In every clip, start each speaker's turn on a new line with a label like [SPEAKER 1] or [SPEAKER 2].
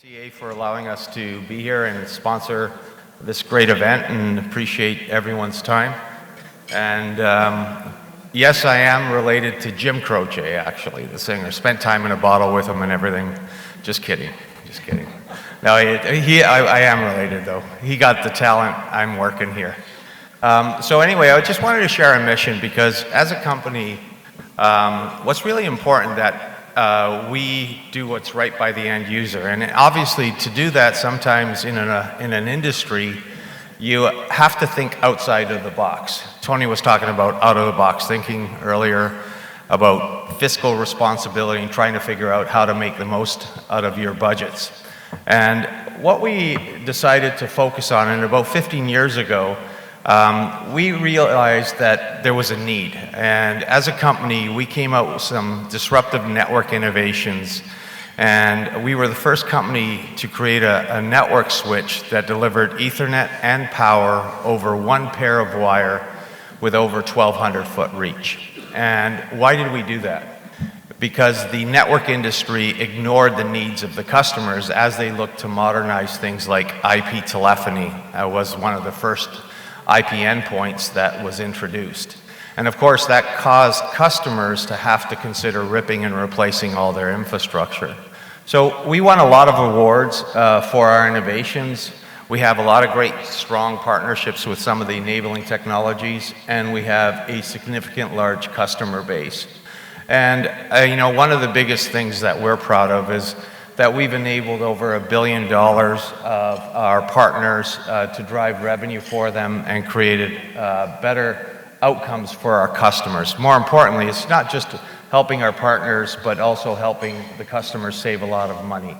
[SPEAKER 1] ACA for allowing us to be here and sponsor this great event, and appreciate everyone's time. And yes, I am related to Jim Croce, actually, the singer. Spent time in a bottle with him and everything. Just kidding, just kidding. No, I am related though. He got the talent, I'm working here. So anyway, I just wanted to share a mission because as a company, what's really important that we do what's right by the end user. And obviously to do that, sometimes in an industry, you have to think outside of the box. Tony was talking about out of the box thinking earlier about fiscal responsibility and trying to figure out how to make the most out of your budgets. And what we decided to focus on, and about 15 years ago, we realized that there was a need. And as a company, we came out with some disruptive network innovations. And we were the first company to create a network switch that delivered Ethernet and power over one pair of wire with over 1,200 foot reach. And why did we do that? Because the network industry ignored the needs of the customers as they looked to modernize things like IP telephony. Was one of the first IP endpoints that was introduced. And of course, that caused customers to have to consider ripping and replacing all their infrastructure. So we won a lot of awards for our innovations. We have a lot of great, strong partnerships with some of the enabling technologies, and we have a significant large customer base. And you know, one of the biggest things that we're proud of is that we've enabled over $1 billion of our partners to drive revenue for them and created better outcomes for our customers. More importantly, it's not just helping our partners, but also helping the customers save a lot of money.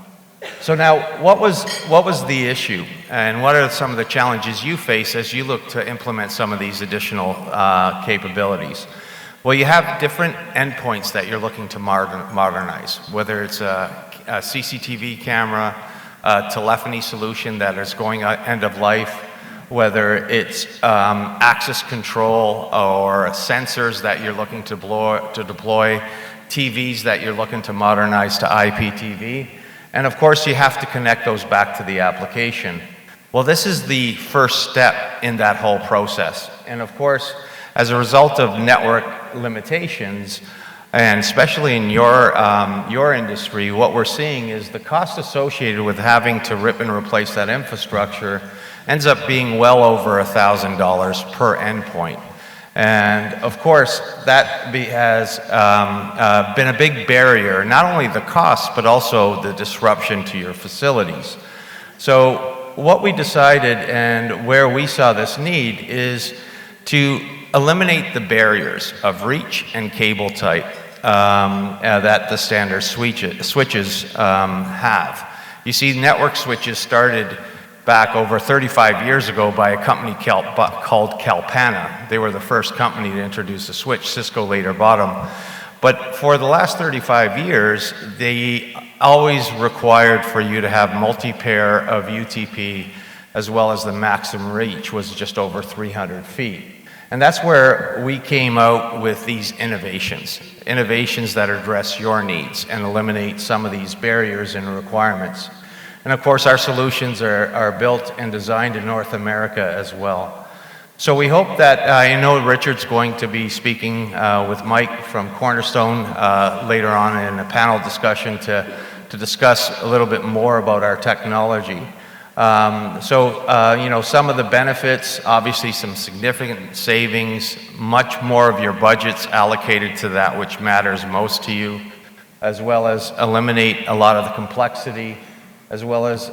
[SPEAKER 1] So now, what was the issue, and what are some of the challenges you face as you look to implement some of these additional capabilities? Well, you have different endpoints that you're looking to modernize, whether it's a CCTV camera, telephony solution that is going end of life, whether it's access control or sensors that you're looking to deploy, TVs that you're looking to modernize to IPTV, and of course you have to connect those back to the application. Well, this is the first step in that whole process, and of course, as a result of network limitations, and especially in your industry, what we're seeing is the cost associated with having to rip and replace that infrastructure ends up being well over $1,000 per endpoint. And of course, that has been a big barrier, not only the cost, but also the disruption to your facilities. So what we decided and where we saw this need is to eliminate the barriers of reach and cable type that the standard switches have. You see, network switches started back over 35 years ago by a company called Calpana. They were the first company to introduce a switch. Cisco later bought them. But for the last 35 years, they always required for you to have multi-pair of UTP, as well as the maximum reach was just over 300 feet. And that's where we came out with these innovations that address your needs and eliminate some of these barriers and requirements. And of course, our solutions are built and designed in North America as well. So we hope that, I know Richard's going to be speaking with Mike from Cornerstone later on in a panel discussion to discuss a little bit more about our technology. You know, some of the benefits, obviously some significant savings, much more of your budget's allocated to that which matters most to you, as well as eliminate a lot of the complexity, as well as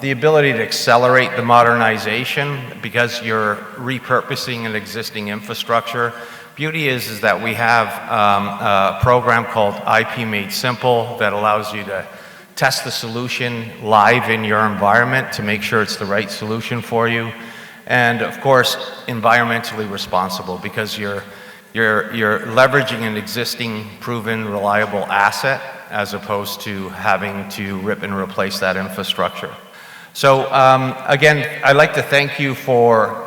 [SPEAKER 1] the ability to accelerate the modernization because you're repurposing an existing infrastructure. Beauty is that we have a program called IP Made Simple that allows you to test the solution live in your environment to make sure it's the right solution for you. And of course, environmentally responsible because you're leveraging an existing proven reliable asset as opposed to having to rip and replace that infrastructure. So again, I'd like to thank you for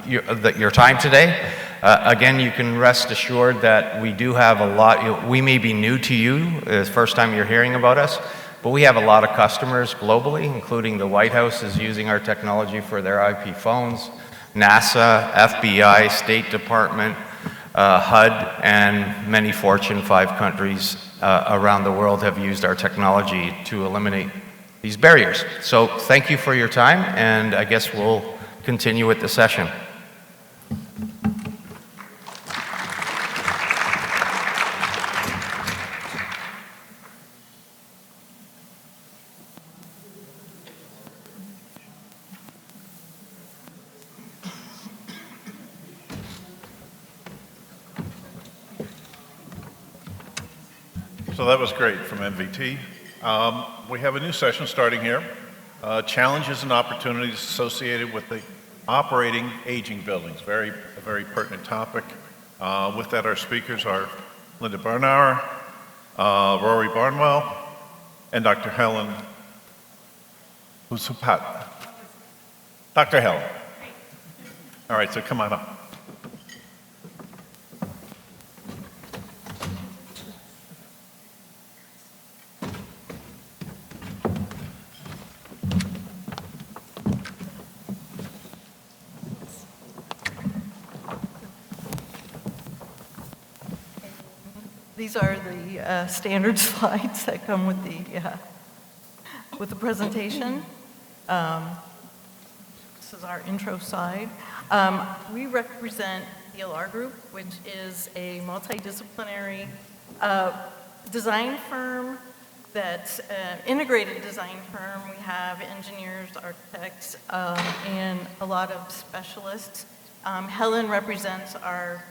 [SPEAKER 1] your time today. Again, you can rest assured that we do have a lot. We may be new to you, the first time you're hearing about us, But we have a lot of customers globally, including the White House is using our technology for their IP phones, NASA, FBI, State Department, HUD, and many Fortune 5 countries around the world have used our technology to eliminate these barriers. So thank you for your time, and I guess we'll continue with the session.
[SPEAKER 2] So that was great from MVT. We have a new session starting here. Challenges and opportunities associated with the operating aging buildings. A very pertinent topic. With that, our speakers are Linda Barnauer, Rory Barnwell, and Dr. Helen Usupat. Dr. Helen. All right, so come on up.
[SPEAKER 3] These are the standard slides that come with the presentation. This is our intro slide. We represent DLR Group, which is a multidisciplinary design firm that's an integrated design firm. We have engineers, architects, and a lot of specialists. Helen represents our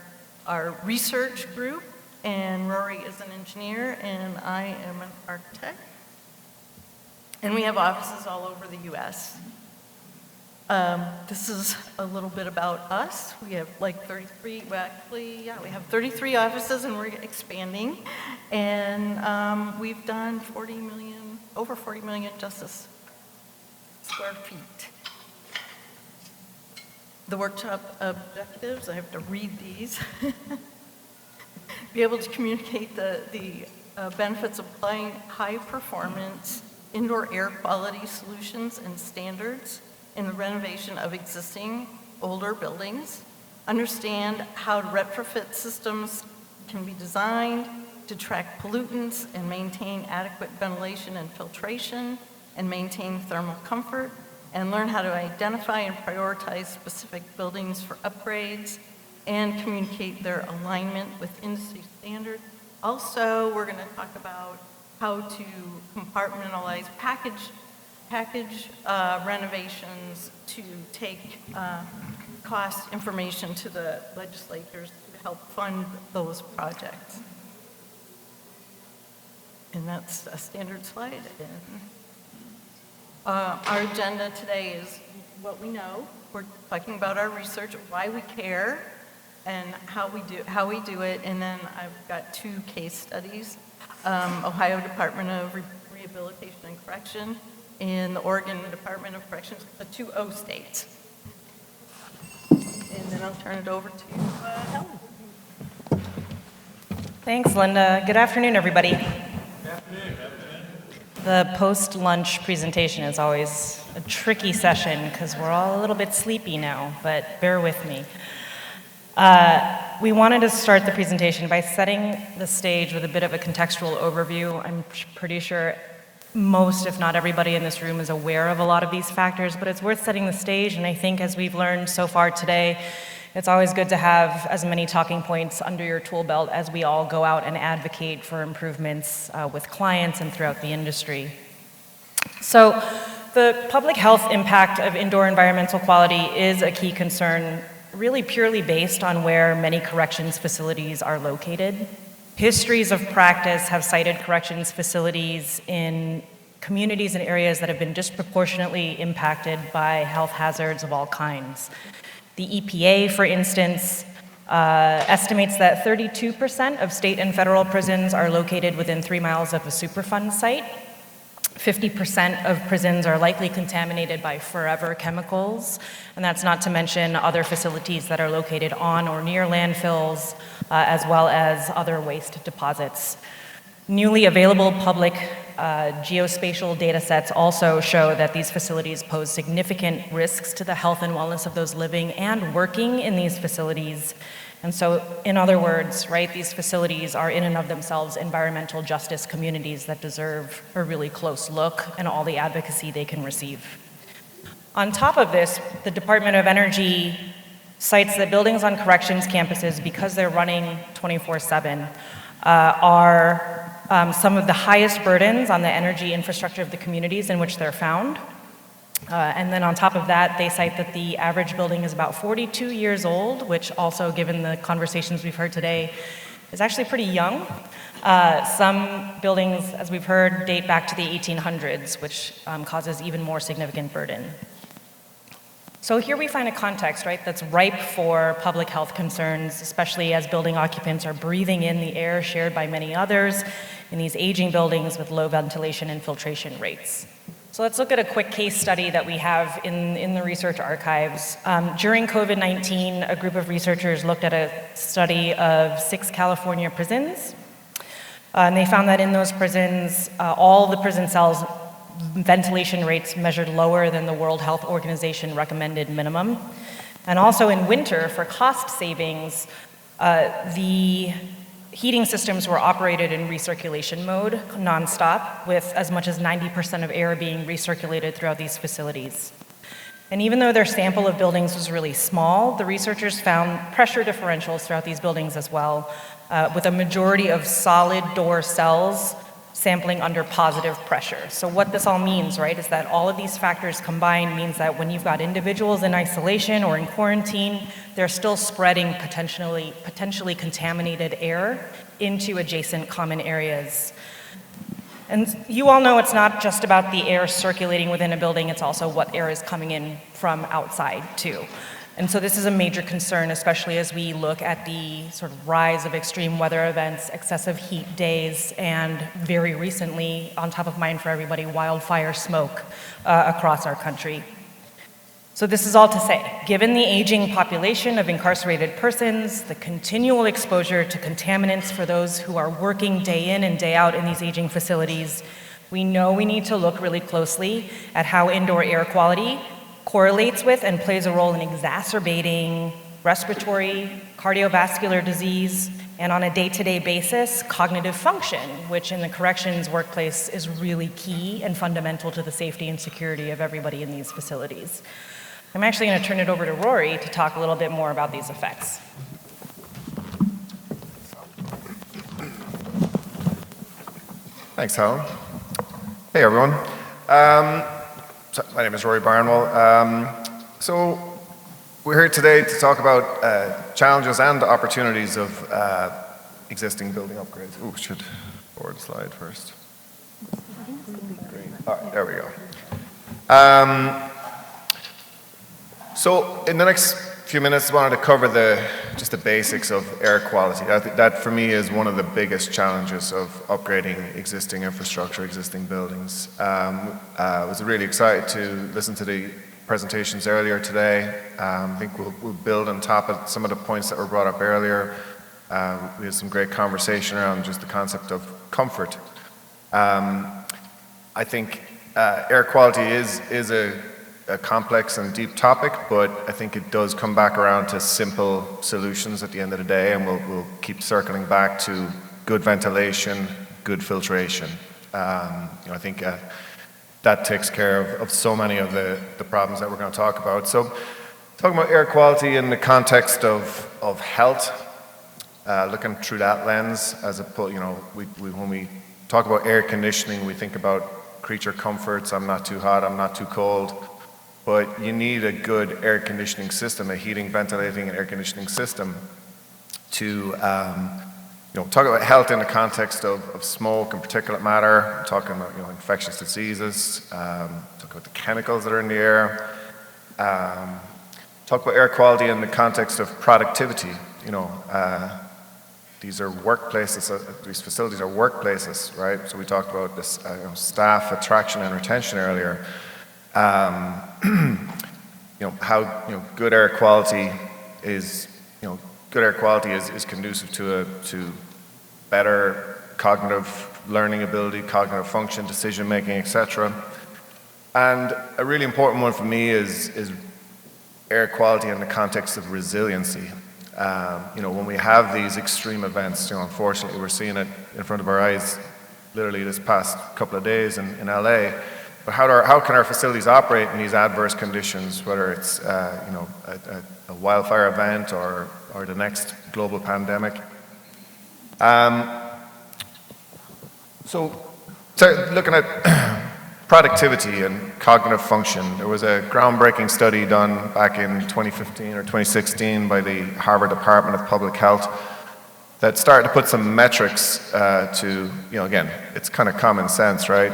[SPEAKER 3] research group, and Rory is an engineer, and I am an architect. And we have offices all over the U.S. This is a little bit about us. We have like 33, well actually, yeah, we have 33 offices and we're expanding. And we've done over 40 million justice square feet. The workshop objectives, I have to read these. Be able to communicate the benefits of applying high performance indoor air quality solutions and standards in the renovation of existing older buildings, understand how retrofit systems can be designed to track pollutants and maintain adequate ventilation and filtration and maintain thermal comfort, and learn how to identify and prioritize specific buildings for upgrades and communicate their alignment with industry standards. Also, we're going to talk about how to compartmentalize package renovations to take cost information to the legislators to help fund those projects. And that's a standard slide. And, our agenda today is what we know. We're talking about our research, why we care, and how we do it, and then I've got 2 case studies, Ohio Department of Rehabilitation and Correction and the Oregon Department of Corrections, the 2 O states. And then I'll turn it over to Helen.
[SPEAKER 4] Thanks, Linda. Good afternoon, everybody. Good afternoon. The post-lunch presentation is always a tricky session because we're all a little bit sleepy now, but bear with me. We wanted to start the presentation by setting the stage with a bit of a contextual overview. I'm pretty sure most, if not everybody in this room is aware of a lot of these factors, but it's worth setting the stage, and I think as we've learned so far today, it's always good to have as many talking points under your tool belt as we all go out and advocate for improvements with clients and throughout the industry. So the public health impact of indoor environmental quality is a key concern, really purely based on where many corrections facilities are located. Histories of practice have cited corrections facilities in communities and areas that have been disproportionately impacted by health hazards of all kinds. The EPA, for instance, estimates that 32% of state and federal prisons are located within 3 miles of a Superfund site. 50% of prisons are likely contaminated by forever chemicals, and that's not to mention other facilities that are located on or near landfills, as well as other waste deposits. Newly available public geospatial data sets also show that these facilities pose significant risks to the health and wellness of those living and working in these facilities. And so, in other words, right, these facilities are in and of themselves environmental justice communities that deserve a really close look and all the advocacy they can receive. On top of this, the Department of Energy cites that buildings on corrections campuses, because they're running 24/7, are some of the highest burdens on the energy infrastructure of the communities in which they're found. And then on top of that, they cite that the average building is about 42 years old, which also, given the conversations we've heard today, is actually pretty young. Some buildings, as we've heard, date back to the 1800s, which causes even more significant burden. So here we find a context, right, that's ripe for public health concerns, especially as building occupants are breathing in the air shared by many others in these aging buildings with low ventilation and filtration rates. So let's look at a quick case study that we have in the research archives. During COVID-19, a group of researchers looked at a study of 6 California prisons. And they found that in those prisons, all the prison cells' ventilation rates measured lower than the World Health Organization recommended minimum. And also in winter, for cost savings, the heating systems were operated in recirculation mode, nonstop, with as much as 90% of air being recirculated throughout these facilities. And even though their sample of buildings was really small, the researchers found pressure differentials throughout these buildings as well, with a majority of solid door cells sampling under positive pressure. So what this all means, right, is that all of these factors combined means that when you've got individuals in isolation or in quarantine, they're still spreading potentially contaminated air into adjacent common areas. And you all know it's not just about the air circulating within a building, it's also what air is coming in from outside too. And so this is a major concern, especially as we look at the sort of rise of extreme weather events, excessive heat days, and very recently, on top of mind for everybody, wildfire smoke across our country. So this is all to say, given the aging population of incarcerated persons, the continual exposure to contaminants for those who are working day in and day out in these aging facilities, we know we need to look really closely at how indoor air quality correlates with and plays a role in exacerbating respiratory, cardiovascular disease, and on a day-to-day basis, cognitive function, which in the corrections workplace is really key and fundamental to the safety and security of everybody in these facilities. I'm actually going to turn it over to Rory to talk a little bit more about these effects.
[SPEAKER 5] Thanks, Helen. Hey, everyone. So my name is Rory Barnwell. So we're here today to talk about challenges and opportunities of existing building upgrades. Oh, should forward slide first. Great. All right, there we go. So in the next few minutes, I wanted to cover just the basics of air quality. That for me is one of the biggest challenges of upgrading existing infrastructure, existing buildings. I was really excited to listen to the presentations earlier today. I think we'll build on top of some of the points that were brought up earlier. We had some great conversation around just the concept of comfort. I think air quality is a complex and deep topic, but I think it does come back around to simple solutions at the end of the day, and we'll keep circling back to good ventilation, good filtration. I think that takes care of so many of the problems that we're going to talk about. So talking about air quality in the context of health, looking through that lens, when we talk about air conditioning, we think about creature comforts. I'm not too hot, I'm not too cold. But you need a good air conditioning system, a heating, ventilating, and air conditioning system to talk about health in the context of smoke and particulate matter. We're talking about infectious diseases, talk about the chemicals that are in the air. Talk about air quality in the context of productivity. These are workplaces, these facilities are workplaces, right? So we talked about this staff attraction and retention earlier. How good air quality is conducive to better cognitive learning ability, cognitive function, decision making, etc. And a really important one for me is air quality in the context of resiliency. When we have these extreme events, unfortunately we're seeing it in front of our eyes literally this past couple of days in LA. But how can our facilities operate in these adverse conditions, whether it's a wildfire event or the next global pandemic? So looking at productivity and cognitive function, there was a groundbreaking study done back in 2015 or 2016 by the Harvard Department of Public Health that started to put some metrics to, again, it's kind of common sense, right?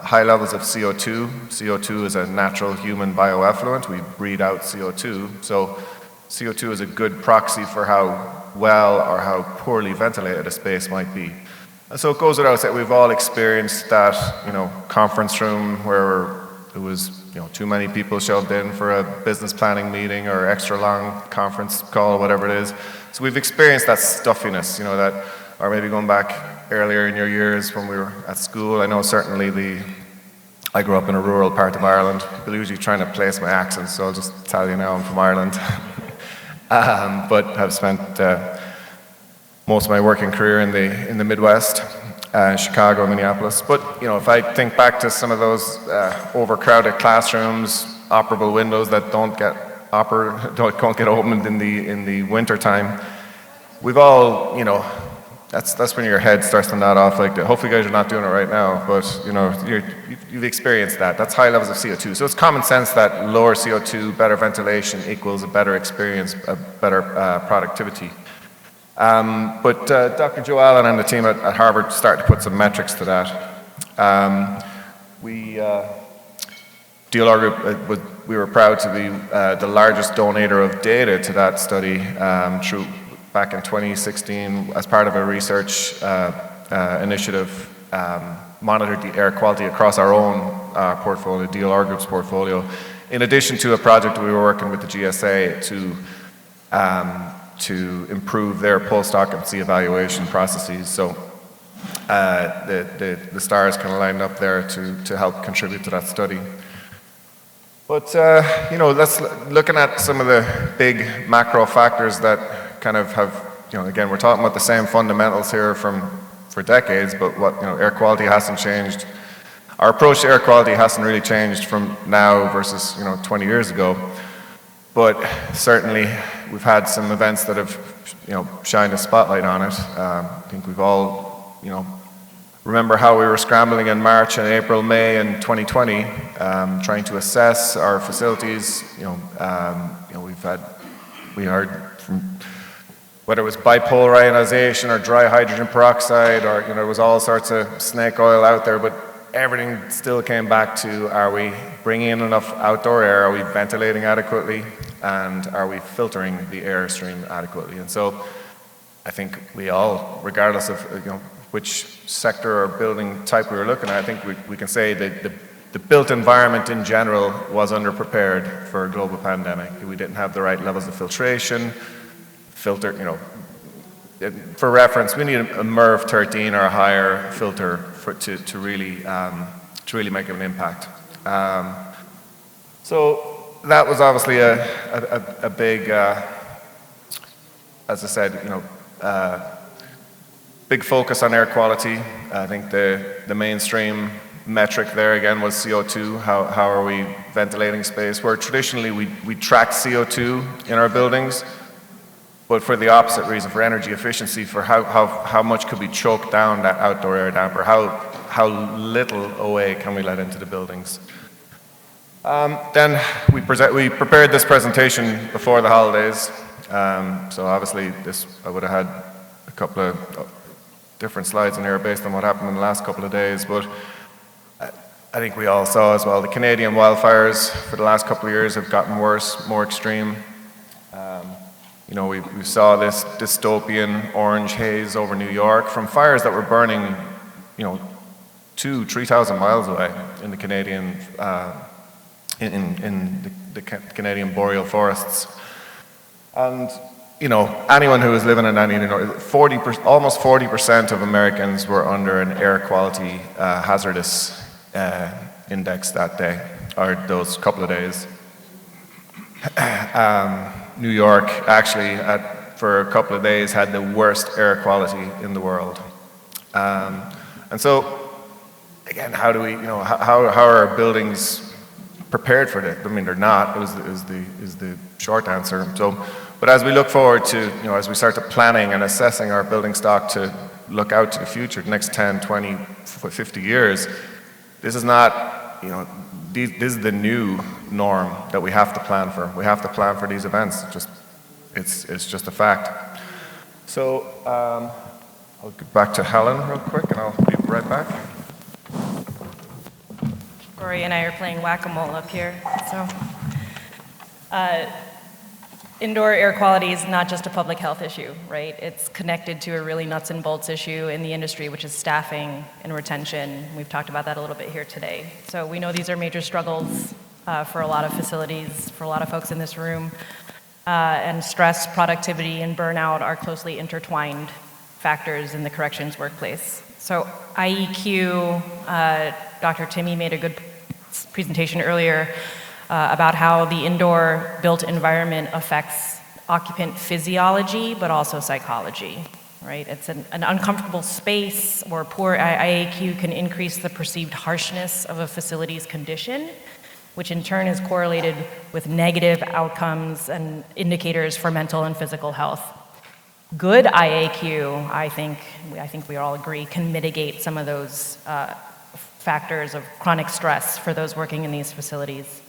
[SPEAKER 5] High levels of CO2. CO2 is a natural human bioeffluent. We breathe out CO2. So CO2 is a good proxy for how well or how poorly ventilated a space might be. And so it goes without saying, we've all experienced that, conference room where it was, too many people shoved in for a business planning meeting or extra long conference call, whatever it is. So we've experienced that stuffiness, or maybe going back earlier in your years when we were at school. I know certainly I grew up in a rural part of Ireland. People usually trying to place my accent, so I'll just tell you now I'm from Ireland. But I've spent most of my working career in the Midwest, Chicago, Minneapolis. But if I think back to some of those overcrowded classrooms, operable windows that don't get opened in the winter time, we've all that's when your head starts to nod off like that. Hopefully, you guys are not doing it right now, but you've experienced that. That's high levels of CO2. So it's common sense that lower CO2, better ventilation equals a better experience, a better productivity. But Dr. Joe Allen and the team at Harvard started to put some metrics to that. DLR Group, we were proud to be the largest donator of data to that study back in 2016 as part of a research initiative, monitored the air quality across our own portfolio, DLR Group's portfolio, in addition to a project we were working with the GSA to improve their post-occupancy evaluation processes. So the stars kind of lined up there to help contribute to that study. But let's looking at some of the big macro factors that kind of have, again, we're talking about the same fundamentals here for decades, but air quality hasn't changed. Our approach to air quality hasn't really changed from now versus 20 years ago. But certainly we've had some events that have shined a spotlight on it. I think we've all remember how we were scrambling in March and April, May in 2020, trying to assess our facilities. We heard from whether it was bipolar ionization or dry hydrogen peroxide, or there was all sorts of snake oil out there, but everything still came back to: are we bringing in enough outdoor air? Are we ventilating adequately? And are we filtering the air stream adequately? And so I think we all, regardless of which sector or building type we were looking at, I think we can say that the built environment in general was underprepared for a global pandemic. We didn't have the right levels of filtration, for reference, we need a MERV 13 or a higher filter to really make an impact. So that was obviously a big, as I said, big focus on air quality. I think the mainstream metric there again was CO2. How are we ventilating space? Where traditionally we track CO2 in our buildings, but for the opposite reason, for energy efficiency, for how much could we choke down that outdoor air damper? How little OA can we let into the buildings? Then we prepared this presentation before the holidays. So obviously I would have had a couple of different slides in here based on what happened in the last couple of days, but I think we all saw as well, the Canadian wildfires for the last couple of years have gotten worse, more extreme. We saw this dystopian orange haze over New York from fires that were burning, 2,000-3,000 miles away in the Canadian, in the Canadian boreal forests. And anyone who was living in any, almost 40% of Americans were under an air quality hazardous index that day, or those couple of days. New York actually, for a couple of days, had the worst air quality in the world. And so, again, how do we, how are our buildings prepared for that? I mean, they're not, is the short answer. So, but as we look forward to, as we start to planning and assessing our building stock to look out to the future, the next 10, 20, 50 years, this is not, this is the new norm that we have to plan for. We have to plan for these events. It's just a fact. So I'll get back to Helen real quick, and I'll be right back.
[SPEAKER 4] Rory and I are playing whack-a-mole up here. So, indoor air quality is not just a public health issue, right? It's connected to a really nuts and bolts issue in the industry, which is staffing and retention. We've talked about that a little bit here today. So we know these are major struggles for a lot of facilities, for a lot of folks in this room. And stress, productivity, and burnout are closely intertwined factors in the corrections workplace. So IEQ, Dr. Timmy made a good presentation earlier about how the indoor built environment affects occupant physiology, but also psychology, right? It's an uncomfortable space, or poor IAQ can increase the perceived harshness of a facility's condition, which in turn is correlated with negative outcomes and indicators for mental and physical health. Good IAQ, I think we all agree, can mitigate some of those factors of chronic stress for those working in these facilities.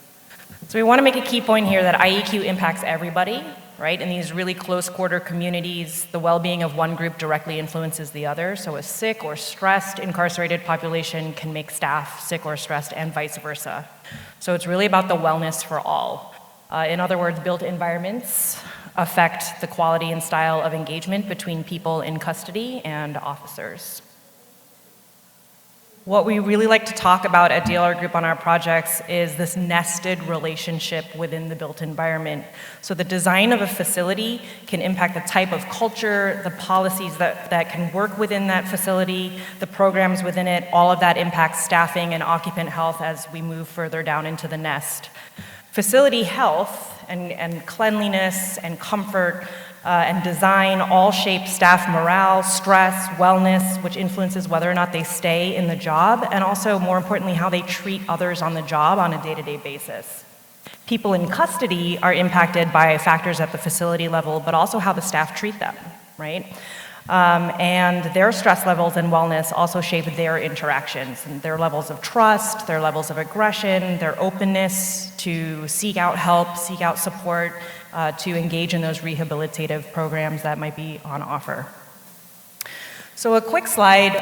[SPEAKER 4] So we want to make a key point here that IEQ impacts everybody, right? In these really close quarter communities, the well-being of one group directly influences the other. So a sick or stressed incarcerated population can make staff sick or stressed, and vice versa. So it's really about the wellness for all. In other words, built environments affect the quality and style of engagement between people in custody and officers. What we really like to talk about at DLR Group on our projects is this nested relationship within the built environment. So the design of a facility can impact the type of culture, the policies that can work within that facility, the programs within it. All of that impacts staffing and occupant health as we move further down into the nest. Facility health and cleanliness and comfort and design all shape staff morale, stress, wellness, which influences whether or not they stay in the job, and also, more importantly, how they treat others on the job on a day-to-day basis. People in custody are impacted by factors at the facility level, but also how the staff treat them, right? And their stress levels and wellness also shape their interactions, and their levels of trust, their levels of aggression, their openness to seek out help, seek out support, to engage in those rehabilitative programs that might be on offer. So a quick slide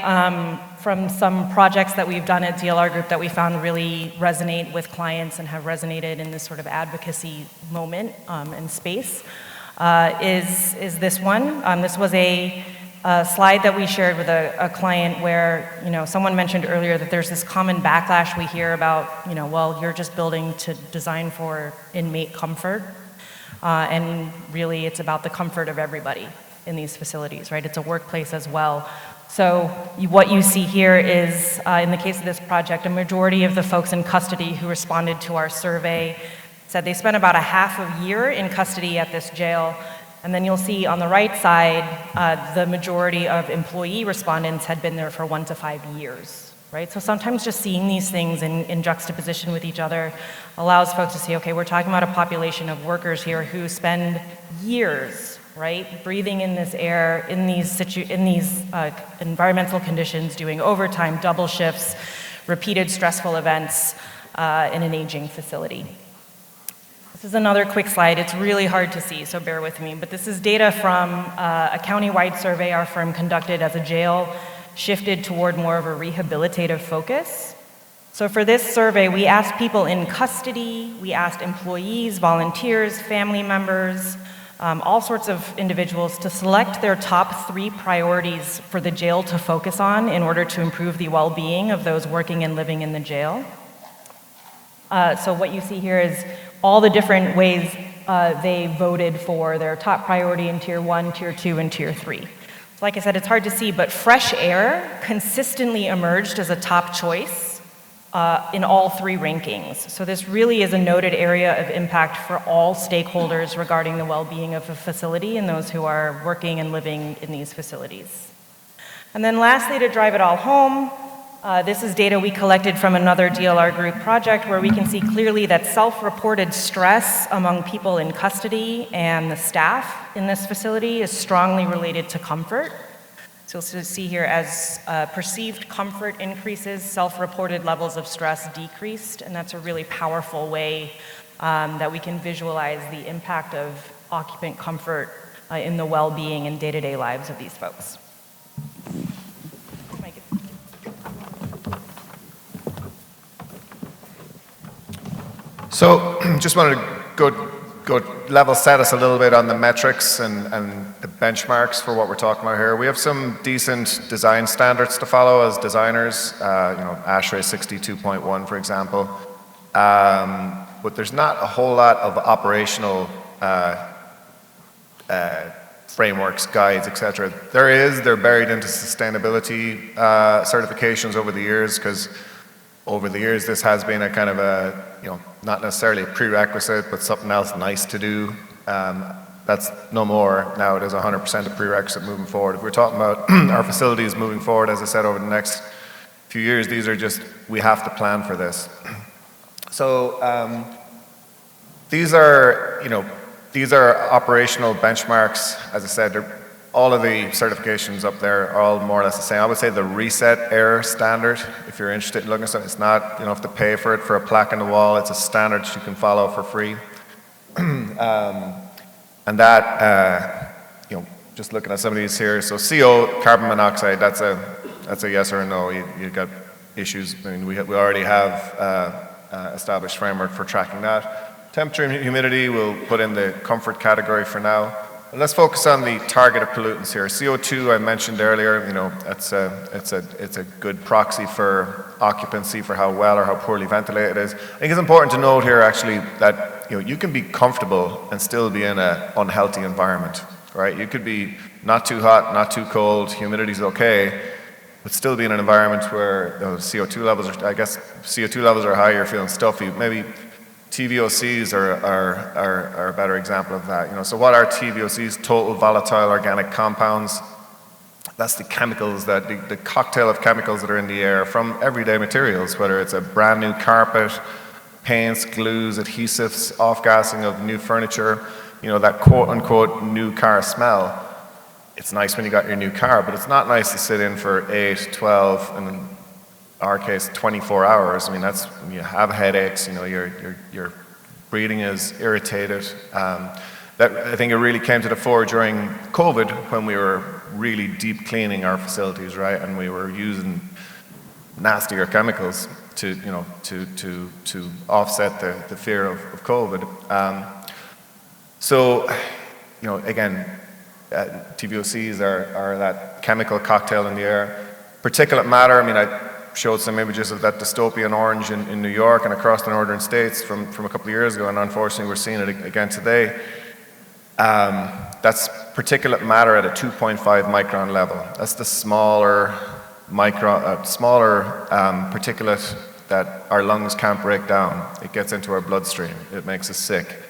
[SPEAKER 4] from some projects that we've done at DLR Group that we found really resonate with clients and have resonated in this sort of advocacy moment and space is this one. This was a slide that we shared with a client where, someone mentioned earlier that there's this common backlash we hear about, well, you're just building to design for inmate comfort. And really, it's about the comfort of everybody in these facilities, right? It's a workplace as well. So what you see here is, in the case of this project, a majority of the folks in custody who responded to our survey said they spent about a half a year in custody at this jail. And then you'll see on the right side, the majority of employee respondents had been there for 1 to 5 years. Right? So sometimes just seeing these things in juxtaposition with each other allows folks to see, okay, we're talking about a population of workers here who spend years, right, breathing in this air, in these environmental conditions, doing overtime, double shifts, repeated stressful events in an aging facility. This is another quick slide. It's really hard to see, so bear with me. But this is data from a county-wide survey our firm conducted as a jail shifted toward more of a rehabilitative focus. So for this survey, we asked people in custody, we asked employees, volunteers, family members, all sorts of individuals to select their top 3 priorities for the jail to focus on in order to improve the well-being of those working and living in the jail. So what you see here is all the different ways they voted for their top priority in Tier 1, Tier 2, and Tier 3. So like I said, it's hard to see, but fresh air consistently emerged as a top choice in all three rankings. So this really is a noted area of impact for all stakeholders regarding the well-being of a facility and those who are working and living in these facilities. And then lastly, to drive it all home, this is data we collected from another DLR group project where we can see clearly that self-reported stress among people in custody and the staff in this facility is strongly related to comfort. So you'll see here as perceived comfort increases, self-reported levels of stress decreased, and that's a really powerful way that we can visualize the impact of occupant comfort in the well-being and day-to-day lives of these folks.
[SPEAKER 5] So just wanted to go level set us a little bit on the metrics and the benchmarks for what we're talking about here. We have some decent design standards to follow as designers, ASHRAE 62.1, for example. But there's not a whole lot of operational frameworks, guides, etc. They're buried into sustainability certifications over the years, because over the years this has been a kind of a, not necessarily a prerequisite, but something else nice to do. That's no more now. It is 100% a prerequisite moving forward. If we're talking about our facilities moving forward, as I said, over the next few years, these are just, we have to plan for this. So these are operational benchmarks. As I said, all of the certifications up there are all more or less the same. I would say the reset air standard, if you're interested in looking at something, it's not, you don't have to pay for it for a plaque on the wall. It's a standard you can follow for free. And that, just looking at some of these here, so CO, carbon monoxide, that's a yes or a no. You've got issues. I mean, we already have established framework for tracking that. Temperature and humidity, we'll put in the comfort category for now. And let's focus on the targeted pollutants here. CO2, I mentioned earlier, it's a good proxy for occupancy, for how well or how poorly ventilated it is. I think it's important to note here actually that you can be comfortable and still be in an unhealthy environment, right? You could be not too hot, not too cold, humidity's okay, but still be in an environment where CO2 levels are high, you're feeling stuffy. Maybe TVOCs are a better example of that. So what are TVOCs? Total volatile organic compounds. That's the chemicals, the cocktail of chemicals that are in the air from everyday materials, whether it's a brand new carpet, paints, glues, adhesives, off-gassing of new furniture, that quote-unquote new car smell. It's nice when you got your new car, but it's not nice to sit in for 8, 12, and in our case, 24 hours. I mean, that's when you have headaches, your breathing is irritated. That, I think it really came to the fore during COVID when we were really deep cleaning our facilities, right? And we were using nastier chemicals to offset the fear of COVID. Again, TVOCs are that chemical cocktail in the air. Particulate matter, I showed some images of that dystopian orange in New York and across the northern states from a couple of years ago, and unfortunately we're seeing it again today. That's particulate matter at a 2.5 micron level. That's the smaller particulate that our lungs can't break down. It gets into our bloodstream. It makes us sick.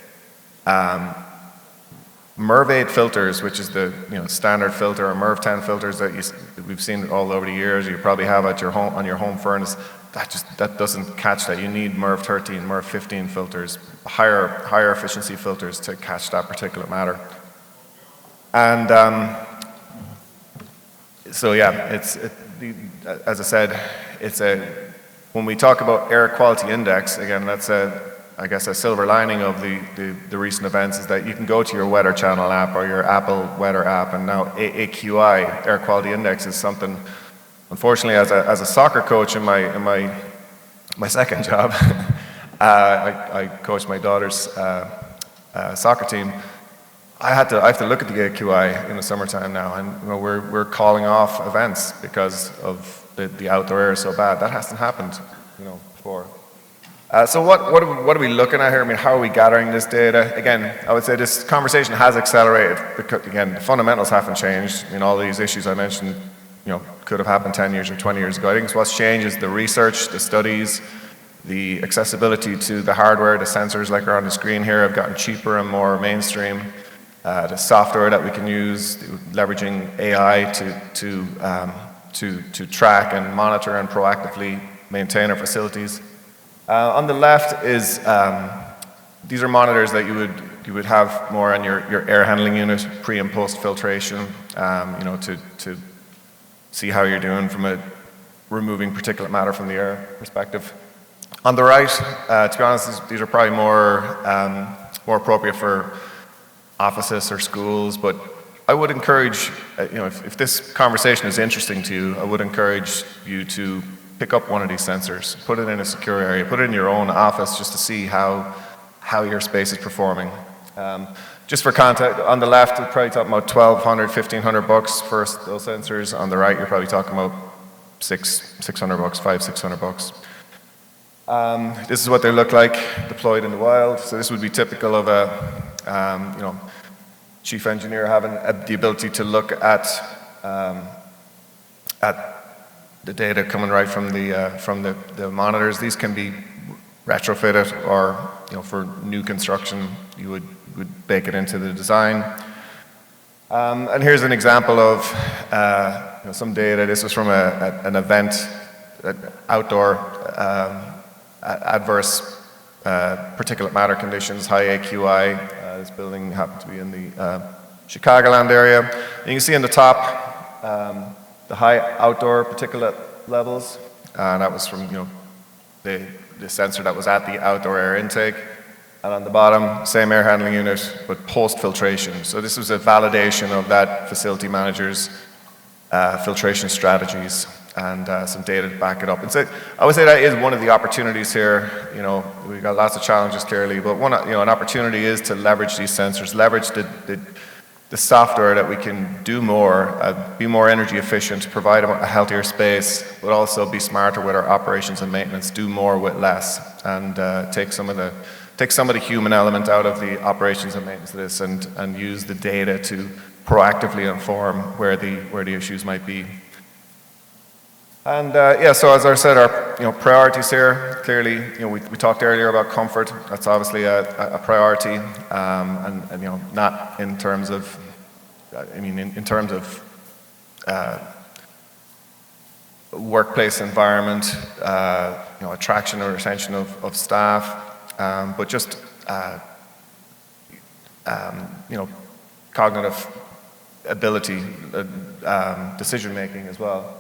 [SPEAKER 5] MERV 8 filters, which is the standard filter, or MERV 10 filters that we've seen all over the years, you probably have at your home on your home furnace. That doesn't catch that. You need MERV 13, MERV 15 filters, higher efficiency filters to catch that particulate matter. And as I said, when we talk about air quality index, again, that's a silver lining of the recent events is that you can go to your Weather Channel app or your Apple Weather app, and now AQI, Air Quality Index, is something. Unfortunately, as a soccer coach in my second job, I coached my daughter's soccer team. I have to look at the AQI in the summertime now, and we're calling off events because of the outdoor air is so bad. That hasn't happened, before. So what are we looking at here? I mean, how are we gathering this data? Again, I would say this conversation has accelerated because, again, the fundamentals haven't changed. I mean, all these issues I mentioned, could have happened 10 years or 20 years ago. I think what's changed is the research, the studies, the accessibility to the hardware, the sensors like are on the screen here have gotten cheaper and more mainstream. The software that we can use, leveraging AI to track and monitor and proactively maintain our facilities. On the left is, these are monitors that you would have more on your air handling unit, pre and post filtration, to see how you're doing from a removing particulate matter from the air perspective. On the right, to be honest, these are probably more appropriate for offices or schools, but I would encourage, if this conversation is interesting to you, I would encourage you to pick up one of these sensors, put it in a secure area, put it in your own office just to see how your space is performing. Just for context, on the left, we're probably talking about $1,200, $1,500 for those sensors. On the right, you're probably talking about $600, $500, $600. This is what they look like deployed in the wild. So this would be typical of a, chief engineer having the ability to look at the data coming right from the monitors. These can be retrofitted, or for new construction, you would bake it into the design. And here's an example of some data. This was from an event, outdoor adverse particulate matter conditions, high AQI. This building happened to be in the Chicagoland area. And you can see in the top the high outdoor particulate levels. That was from the sensor that was at the outdoor air intake. And on the bottom, same air handling unit, but post-filtration. So this was a validation of that facility manager's filtration strategies and some data to back it up. And so I would say that is one of the opportunities here. We've got lots of challenges clearly, but an opportunity is to leverage these sensors, leverage the software that we can do more, be more energy efficient, provide a healthier space, but also be smarter with our operations and maintenance, do more with less, and take some of the human element out of the operations and maintenance of this, and use the data to proactively inform where the issues might be. And so as I said, our priorities here, clearly, we talked earlier about comfort. That's obviously a priority, and not in terms of, in terms of workplace environment, attraction or retention of staff, but just cognitive ability, decision making as well.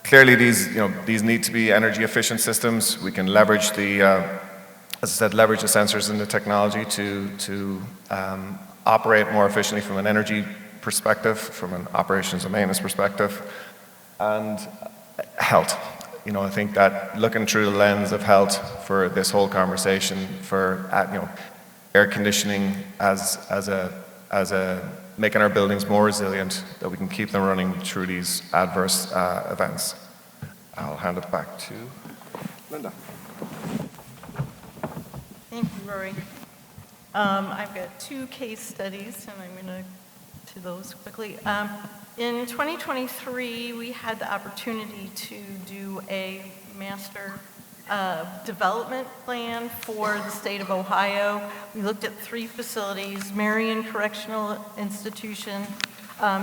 [SPEAKER 5] Clearly, these need to be energy efficient systems. We can leverage as I said, leverage the sensors and the technology to operate more efficiently from an energy perspective, from an operations and maintenance perspective, and health. I think that looking through the lens of health for this whole conversation, for air conditioning as a making our buildings more resilient, that we can keep them running through these adverse events. I'll hand it back to Linda.
[SPEAKER 3] Thank you, Rory. I've got two case studies, and I'm going to those quickly. In 2023, we had the opportunity to do a master development plan for the state of Ohio. We looked at 3 facilities: Marion Correctional Institution,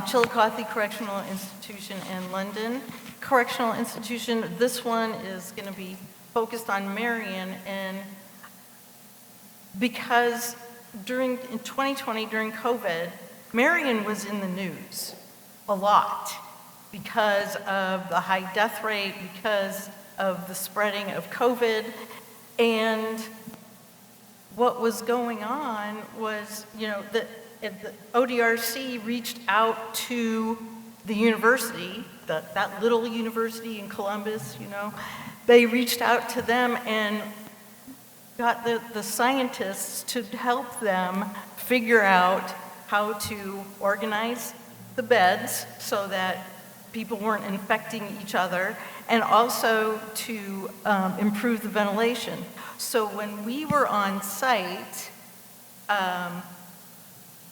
[SPEAKER 3] Chillicothe Correctional Institution, and London Correctional Institution. This one is going to be focused on Marion, and because in 2020, during COVID, Marion was in the news a lot because of the high death rate, because of the spreading of COVID. And what was going on was, the ODRC reached out to the university, that little university in Columbus, they reached out to them and got the scientists to help them figure out how to organize the beds so that people weren't infecting each other, and also to improve the ventilation. So when we were on site,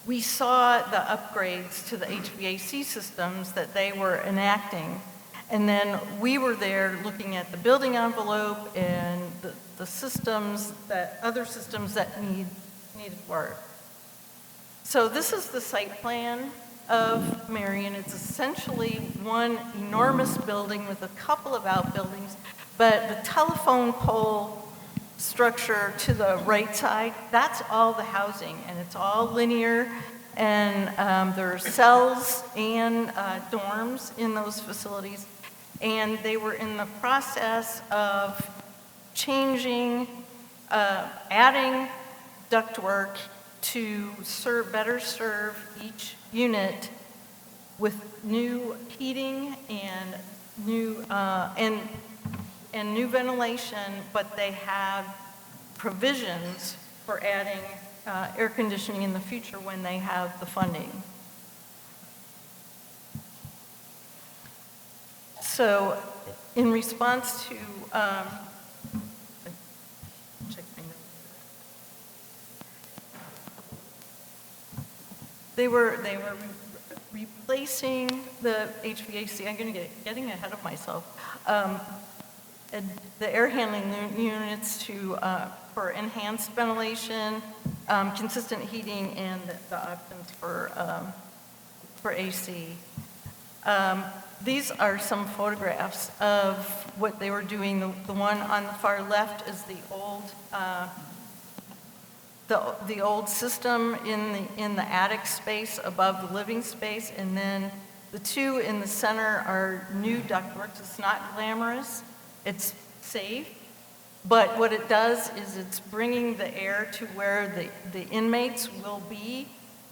[SPEAKER 3] we saw the upgrades to the HVAC systems that they were enacting. And then we were there looking at the building envelope and the systems other systems that needed work. So this is the site plan of Marion. It's essentially one enormous building with a couple of outbuildings, but the telephone pole structure to the right side, that's all the housing, and it's all linear, and there are cells and dorms in those facilities, and they were in the process of changing, adding ductwork to better serve each unit with new heating and new ventilation, but they have provisions for adding air conditioning in the future when they have the funding. So in response to, check my notes. They were replacing the HVAC. I'm going to getting ahead of myself. And the air handling units for enhanced ventilation, consistent heating, and the options for AC. These are some photographs of what they were doing. The one on the far left is the old system in the attic space above the living space, and then the two in the center are new ductwork. It's not glamorous, it's safe, but what it does is it's bringing the air to where the inmates will be.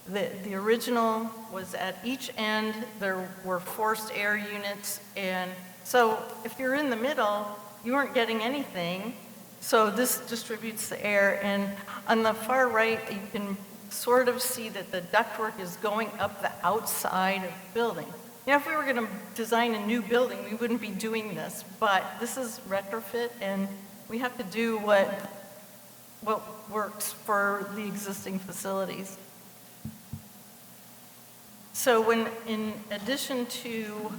[SPEAKER 3] The original was at each end. There were forced air units, and so if you're in the middle, you weren't getting anything. So this distributes the air, and on the far right, you can sort of see that the ductwork is going up the outside of the building. You know, if we were going to design a new building, we wouldn't be doing this, but this is retrofit, and we have to do what works for the existing facilities. So when, in addition to,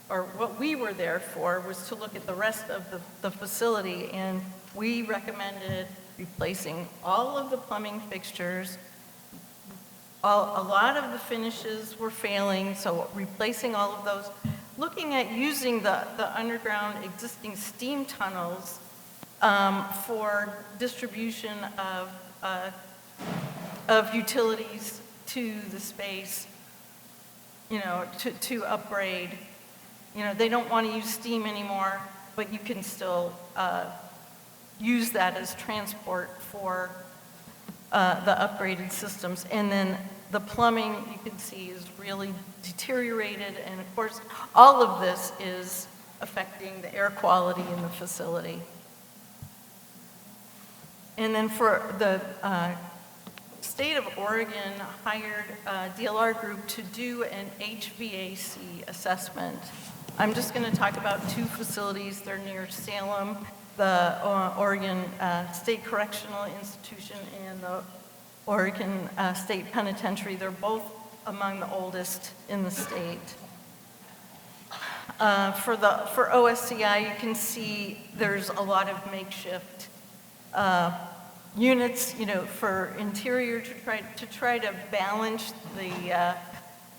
[SPEAKER 3] or what we were there for, was to look at the rest of the facility, and we recommended replacing all of the plumbing fixtures. A lot of the finishes were failing, so replacing all of those. Looking at using the underground existing steam tunnels for distribution of utilities to the space, you know, to upgrade. You know, they don't want to use steam anymore, but you can still use that as transport for the upgraded systems. And then the plumbing, you can see, is really deteriorated, and of course, all of this is affecting the air quality in the facility. And then for the state of Oregon hired a DLR group to do an HVAC assessment. I'm just going to talk about two facilities. They're near Salem, the Oregon State Correctional Institution and the Oregon State Penitentiary. They're both among the oldest in the state. For OSCI, you can see there's a lot of makeshift units, you know, for interior to try to balance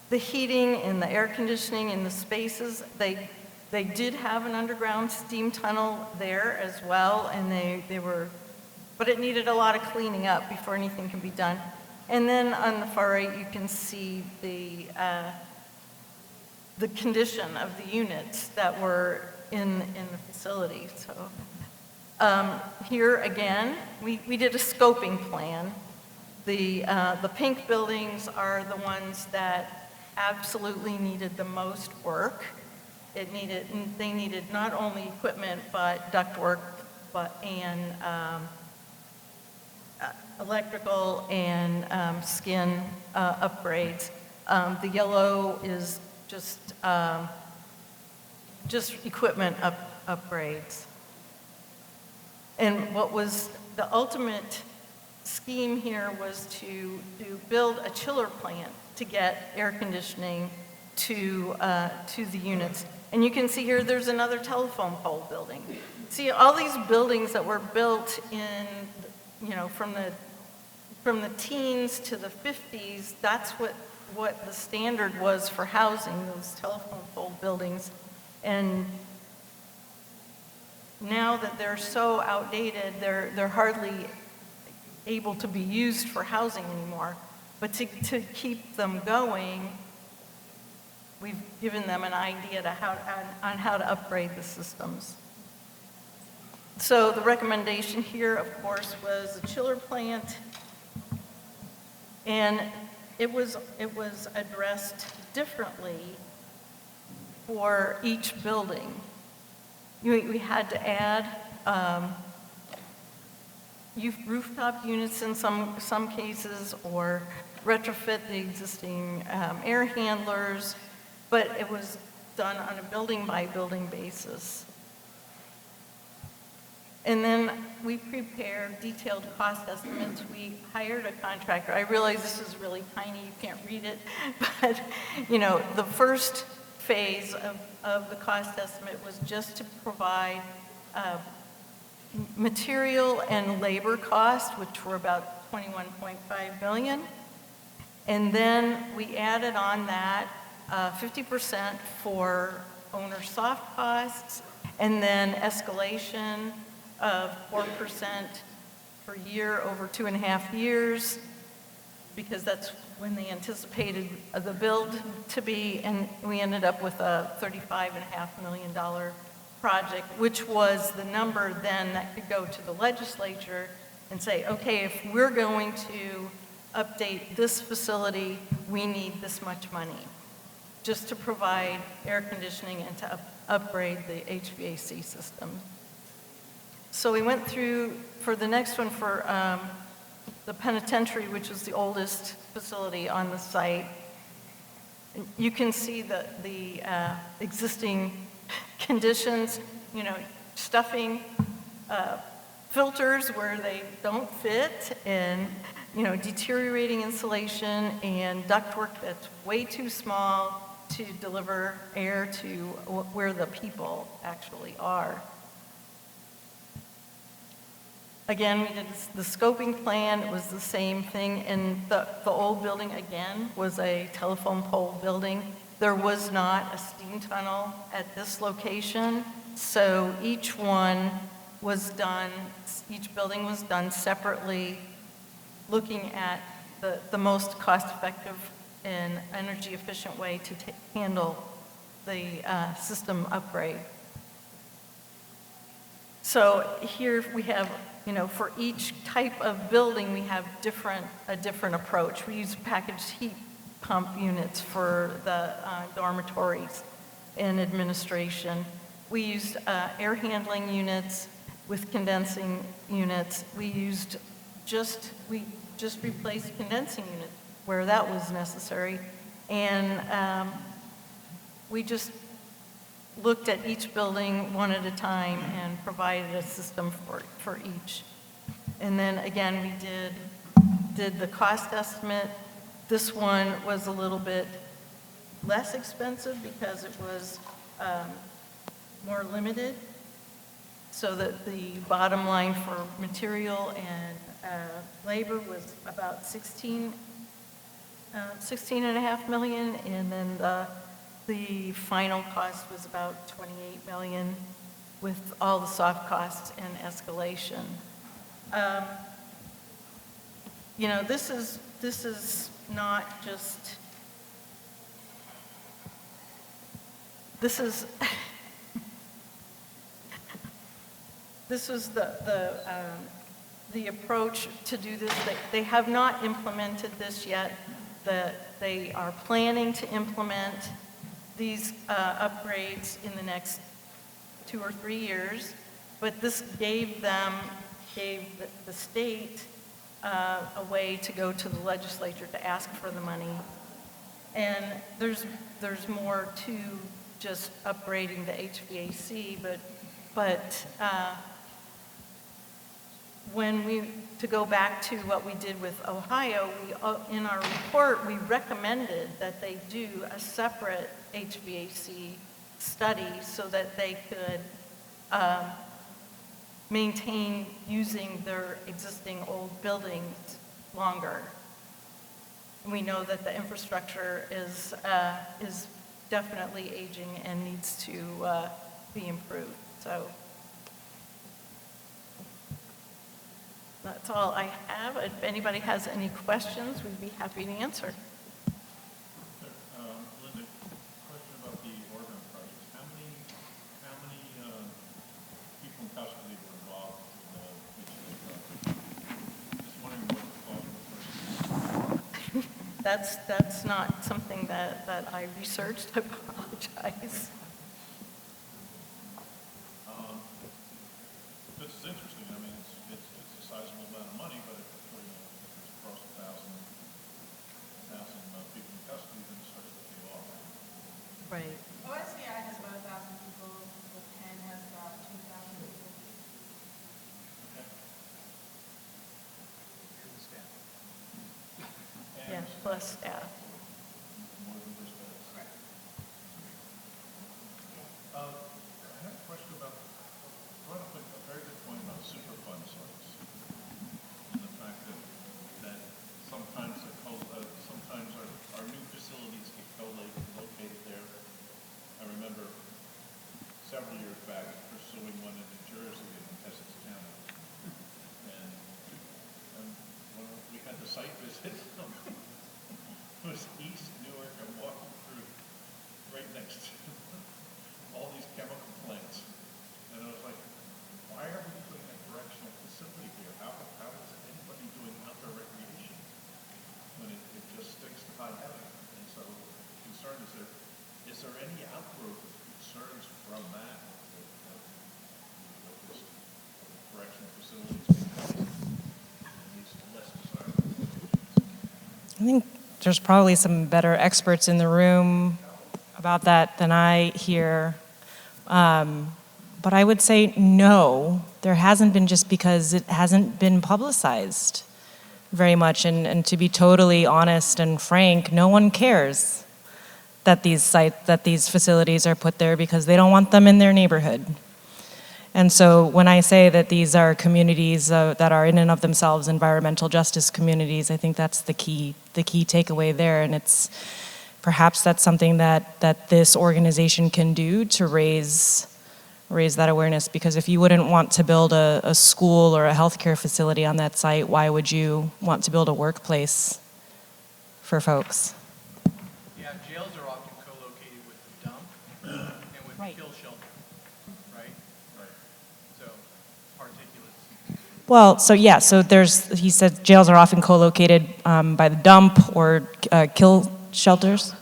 [SPEAKER 3] the heating and the air conditioning in the spaces. They did have an underground steam tunnel there as well, and they were, but it needed a lot of cleaning up before anything can be done. And then on the far right, you can see the condition of the units that were in the facility. So here again, we did a scoping plan. The pink buildings are the ones that absolutely needed the most work. They needed not only equipment, but ductwork, and electrical and skin upgrades. The yellow is just equipment upgrades. And what was the ultimate scheme here was to build a chiller plant to get air conditioning to the units. And you can see here, there's another telephone pole building. See, all these buildings that were built in, from the teens to the 50s, that's what the standard was for housing, those telephone pole buildings. And now that they're so outdated, they're hardly able to be used for housing anymore. But to keep them going, we've given them an idea on how to upgrade the systems. So the recommendation here, of course, was a chiller plant, and it was addressed differently for each building. We had to add rooftop units in some cases, or retrofit the existing air handlers, but it was done on a building-by-building basis. And then we prepared detailed cost estimates. We hired a contractor. I realize this is really tiny, you can't read it, but the first phase of the cost estimate was just to provide material and labor costs, which were about $21.5 million. And then we added on that 50% for owner soft costs, and then escalation of 4% per year over 2.5 years, because that's when they anticipated the build to be, and we ended up with a $35.5 million project, which was the number then that could go to the legislature and say, okay, if we're going to update this facility, we need this much money just to provide air conditioning and to upgrade the HVAC system. So we went through, for the next one, for the penitentiary, which is the oldest facility on the site. You can see the existing conditions, stuffing filters where they don't fit, and deteriorating insulation, and ductwork that's way too small to deliver air to where the people actually are. Again, we did the scoping plan. It was the same thing, and the old building, again, was a telephone pole building. There was not a steam tunnel at this location, so each building was done separately, looking at the most cost-effective and energy-efficient way to handle the system upgrade. So here we have, for each type of building, we have a different approach. We use packaged heat pump units for the dormitories and administration. We used air handling units with condensing units. We just replaced condensing units where that was necessary. And we just looked at each building one at a time and provided a system for each. And then again, we did the cost estimate. This one was a little bit less expensive because it was more limited, so that the bottom line for material and labor was about $16.5 million, and then the final cost was about $28 million with all the soft costs and escalation. This is not just, this is the approach to do this. They have not implemented this yet. They are planning to implement these upgrades in the next 2 or 3 years, but this gave the state a way to go to the legislature to ask for the money. And there's more to just upgrading the HVAC, but But to go back to what we did with Ohio, in our report, we recommended that they do a separate HVAC study so that they could maintain using their existing old buildings longer. We know that the infrastructure is definitely aging and needs to be improved. So that's all I have. If anybody has any questions, we'd be happy to answer.
[SPEAKER 2] Linda, question about the Oregon project. How many people in custody were involved in the project? Just wondering what the cost was.
[SPEAKER 3] That's not something that I researched. I apologize.
[SPEAKER 2] This is interesting. I mean, it's a sizable amount of money, but if it's across 1,000 people in custody, then it starts to pay off.
[SPEAKER 3] Right.
[SPEAKER 6] OSCI has about 1,000 people, but Penn has about 2,000 people.
[SPEAKER 2] Okay.
[SPEAKER 3] Yeah, plus staff.
[SPEAKER 2] More than just that.
[SPEAKER 6] Correct.
[SPEAKER 2] I have a question about, brought up a very good point about Superfund sites and the fact that sometimes sometimes our new facilities get co-located there. I remember several years back pursuing one in New Jersey in Essex County. And when we had the site visit, it was East Newark. I'm walking through right next to all these chemical plants. And I was like, why are we putting a correctional facility here? How is anybody doing outdoor recreation when it just sticks to high heaven? And so the concern is there any outgrowth of concerns from that this correctional facilities because these less desirable locations?
[SPEAKER 4] I think there's probably some better experts in the room about that than I hear. But I would say no, there hasn't been, just because it hasn't been publicized very much. And to be totally honest and frank, no one cares that these facilities are put there because they don't want them in their neighborhood. And so when I say that these are communities that are in and of themselves environmental justice communities, I think that's the key takeaway there. And it's perhaps that's something that this organization can do to raise that awareness, because if you wouldn't want to build a school or a healthcare facility on that site, why would you want to build a workplace for folks?
[SPEAKER 7] Yeah, jails are often co-located with the dump and with
[SPEAKER 4] Right.
[SPEAKER 7] the kill shelter, right? Right. So, particulates.
[SPEAKER 4] Well, he said jails are often co-located by the dump or kill shelters.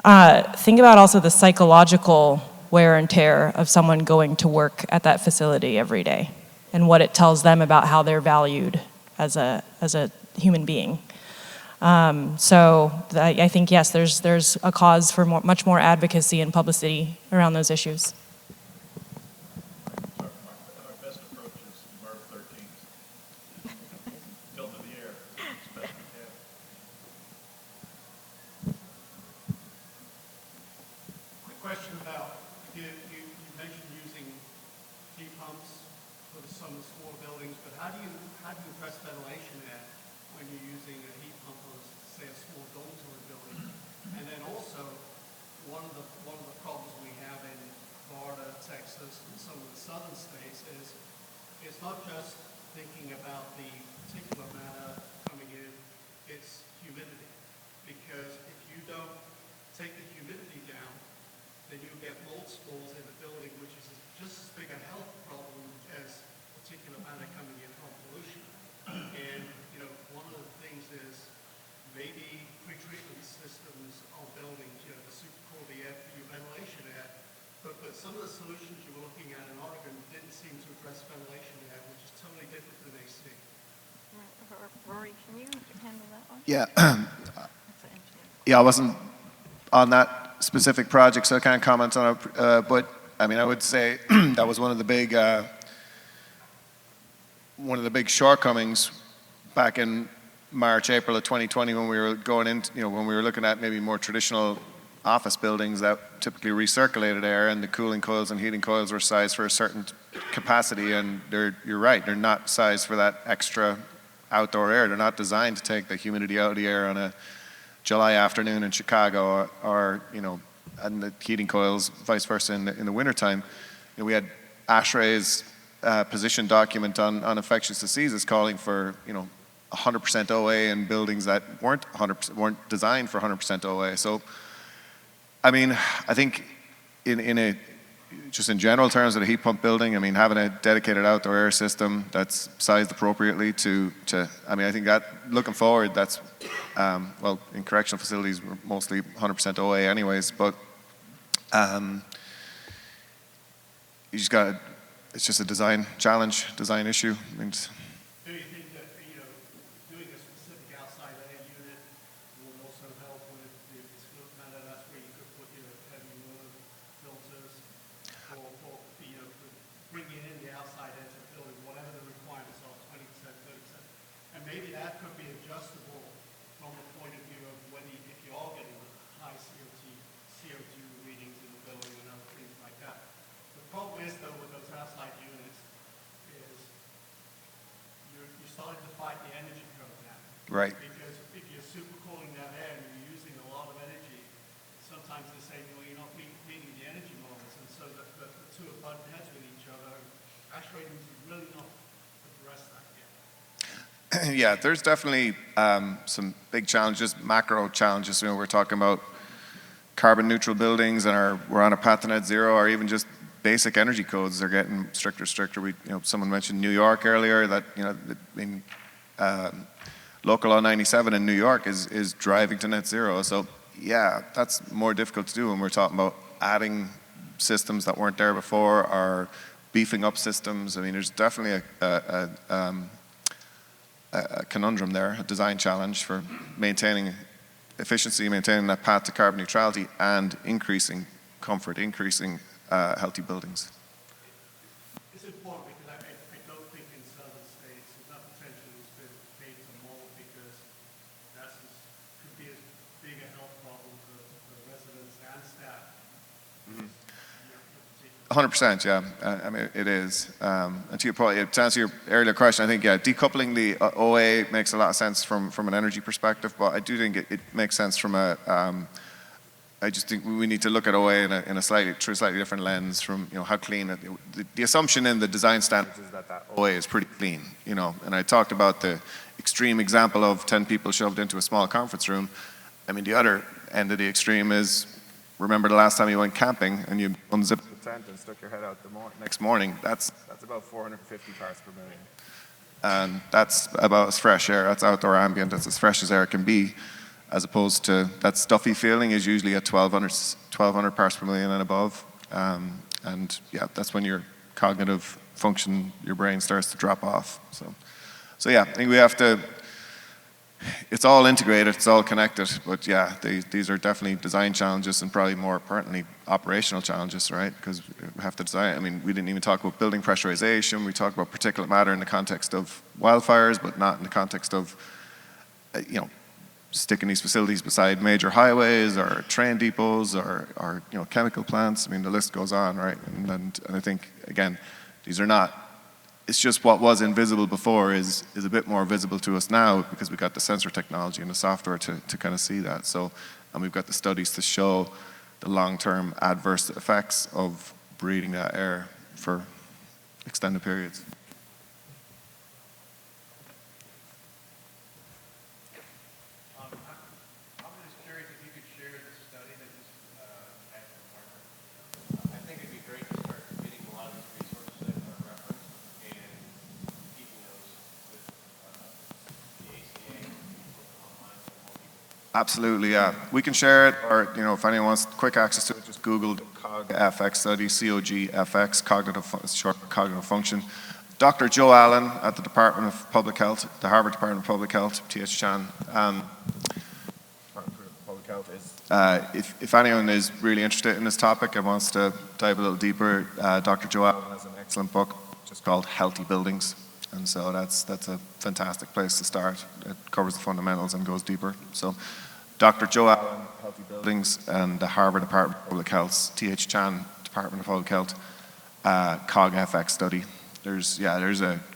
[SPEAKER 4] Think about also the psychological wear and tear of someone going to work at that facility every day and what it tells them about how they're valued as a human being. So I think, yes, there's a cause for much more advocacy and publicity around those issues.
[SPEAKER 2] Our best approach is MERV 13s. Built in the air. It's best we can.
[SPEAKER 7] The question about, you mentioned using heat pumps for some small buildings, but how do you address ventilation at when you're using a heat pump on, say, a small dormitory building? And then also, one of the problems we have in Florida, Texas, and some of the southern states is it's not just thinking about the particular matter coming in, it's humidity. Because if you don't take the humidity down, then you get mold spores in the building, which is just as big a health problem as particular matter coming in from pollution. And, one of the things is maybe pretreatment systems on buildings, the called the FPU ventilation air. But some of the solutions you were looking at in Oregon didn't seem to address ventilation air, which is totally different than AC.
[SPEAKER 3] Rory, can you handle that one?
[SPEAKER 5] Yeah,
[SPEAKER 3] That's an engineer.
[SPEAKER 5] yeah, I wasn't on that specific project, so I can't comment on it. But I mean, I would say that was one of the big shortcomings back in March, April of 2020 when we were going into, when we were looking at maybe more traditional office buildings that typically recirculated air, and the cooling coils and heating coils were sized for a certain capacity, and you're right, they're not sized for that extra outdoor air. They're not designed to take the humidity out of the air on a July afternoon in Chicago, or and the heating coils, vice versa, in the wintertime. We had ASHRAE's position document on infectious diseases calling for 100% OA in buildings that weren't designed for 100% OA. So, I mean, I think just in general terms of a heat pump building, I mean, having a dedicated outdoor air system that's sized appropriately I mean, I think that looking forward, that's, well, in correctional facilities, we're mostly 100% OA anyways, but it's just a design challenge, design issue. I mean,
[SPEAKER 7] Do you think that, doing a specific outside air unit would also help with the split matter? That's where you could put heavy water filters or bringing in the outside air to the building, whatever the requirements are, 20%, 30%. And maybe that could be adjustable from the point of view of if you are getting high CO2 readings in the building and other things like that. The problem is, though, with those outside units is you're starting to fight the energy curve now.
[SPEAKER 5] right.
[SPEAKER 7] Because if you're supercooling that air and you're using a lot of energy, sometimes they say, well, you're not meeting the energy models. And so the two are butting heads with each other. Actually, we've really not addressed that yet.
[SPEAKER 5] Yeah, there's definitely some big challenges, macro challenges. We're talking about carbon neutral buildings, and we're on a path to net zero, or even just basic energy codes are getting stricter. Someone mentioned New York earlier. That local law 97 in New York is driving to net zero. So yeah, that's more difficult to do when we're talking about adding systems that weren't there before, or beefing up systems. I mean, there's definitely a conundrum there, a design challenge for maintaining efficiency, maintaining that path to carbon neutrality, and increasing comfort, increasing healthy buildings.
[SPEAKER 7] It's important because I don't think in southern states enough attention has been paid to mold, because could be as big a health problem for residents and staff.
[SPEAKER 5] 100%, yeah. I mean, it is. And to your point, to answer your earlier question, I think, yeah, decoupling the OA makes a lot of sense from an energy perspective, but I do think it makes sense from I just think we need to look at OA through a slightly different lens from, how clean the assumption in the design standards is that OA is pretty clean, and I talked about the extreme example of 10 people shoved into a small conference room. I mean, the other end of the extreme is, remember the last time you went camping and you unzipped the tent and stuck your head out next morning? That's about 450 parts per million. And that's about as fresh air, that's outdoor ambient, that's as fresh as air can be, as opposed to that stuffy feeling is usually at 1200 parts per million and above. And yeah, that's when your cognitive function, your brain starts to drop off. So yeah, I think we have to, it's all integrated, it's all connected, but yeah, these are definitely design challenges, and probably more pertinently operational challenges, right? Because we have to design, I mean, we didn't even talk about building pressurization, we talked about particulate matter in the context of wildfires, but not in the context of, sticking these facilities beside major highways or train depots or chemical plants. I mean, the list goes on, right? And I think, again, these are not, it's just what was invisible before is a bit more visible to us now, because we've got the sensor technology and the software to kind of see that. So, and we've got the studies to show the long-term adverse effects of breathing that air for extended periods.
[SPEAKER 7] I'm just curious if you could share the study that you had from Harvard. I think it'd be great to start getting a lot of these resources that are referenced and keeping those with the ACA and put them online so more people.
[SPEAKER 5] Absolutely, yeah. We can share it, or if anyone wants quick access to it, just Google COG-FX study, COG-FX, short for cognitive function. Dr. Joe Allen at the Department of Public Health, the Harvard Department of Public Health, T.H. Chan, If anyone is really interested in this topic and wants to dive a little deeper, Dr. Joe Allen has an excellent book just called Healthy Buildings. And so that's a fantastic place to start. It covers the fundamentals and goes deeper. So Dr. Joe Allen, Healthy Buildings, and the Harvard Department of Public Health, T.H. Chan, Department of Public Health, COG-FX study. There's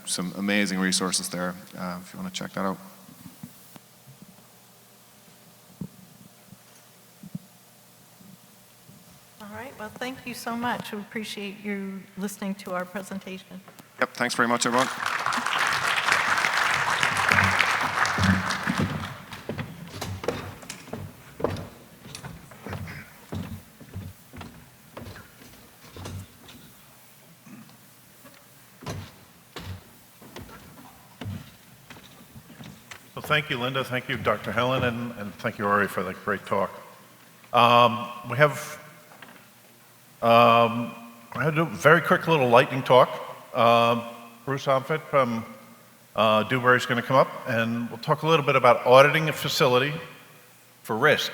[SPEAKER 5] some amazing resources there if you want to check that out.
[SPEAKER 3] All right, well, thank you so much. We appreciate you listening to our presentation.
[SPEAKER 5] Yep, thanks very much, everyone.
[SPEAKER 2] So thank you, Linda. Thank you, Dr. Helen, and thank you, Ari, for that great talk. We have I had to do a very quick little lightning talk. Bruce Omfit from Dewberry is going to come up, and we'll talk a little bit about auditing a facility for risk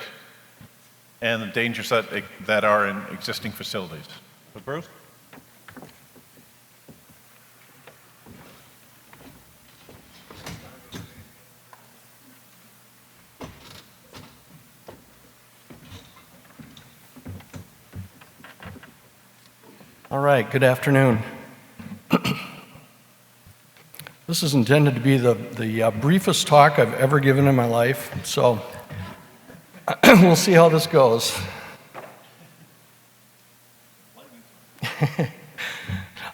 [SPEAKER 2] and the dangers that are in existing facilities. So, Bruce?
[SPEAKER 8] All right, good afternoon. This is intended to be the briefest talk I've ever given in my life, so we'll see how this goes.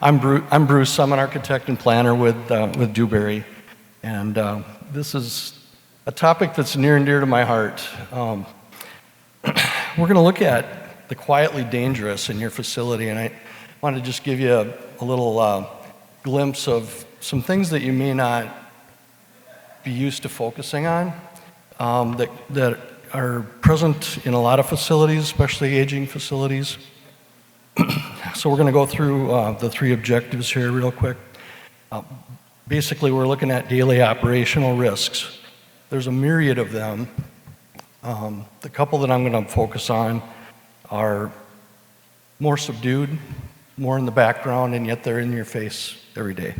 [SPEAKER 8] I'm Bruce. I'm an architect and planner with Dewberry, and this is a topic that's near and dear to my heart. We're going to look at the quietly dangerous in your facility, and I want to just give you a little glimpse of some things that you may not be used to focusing on that are present in a lot of facilities, especially aging facilities. So we're going to go through the three objectives here real quick. Basically, we're looking at daily operational risks. There's a myriad of them. The couple that I'm going to focus on are more subdued, more in the background, and yet they're in your face every day.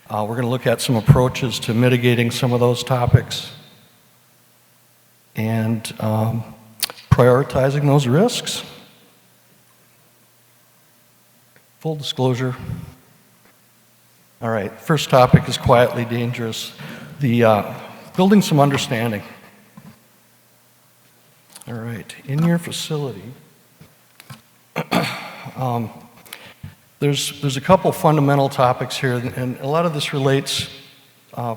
[SPEAKER 8] We're going to look at some approaches to mitigating some of those topics and prioritizing those risks. Full disclosure. All right, first topic is quietly dangerous. The building some understanding. All right, in your facility, there's a couple fundamental topics here, and a lot of this relates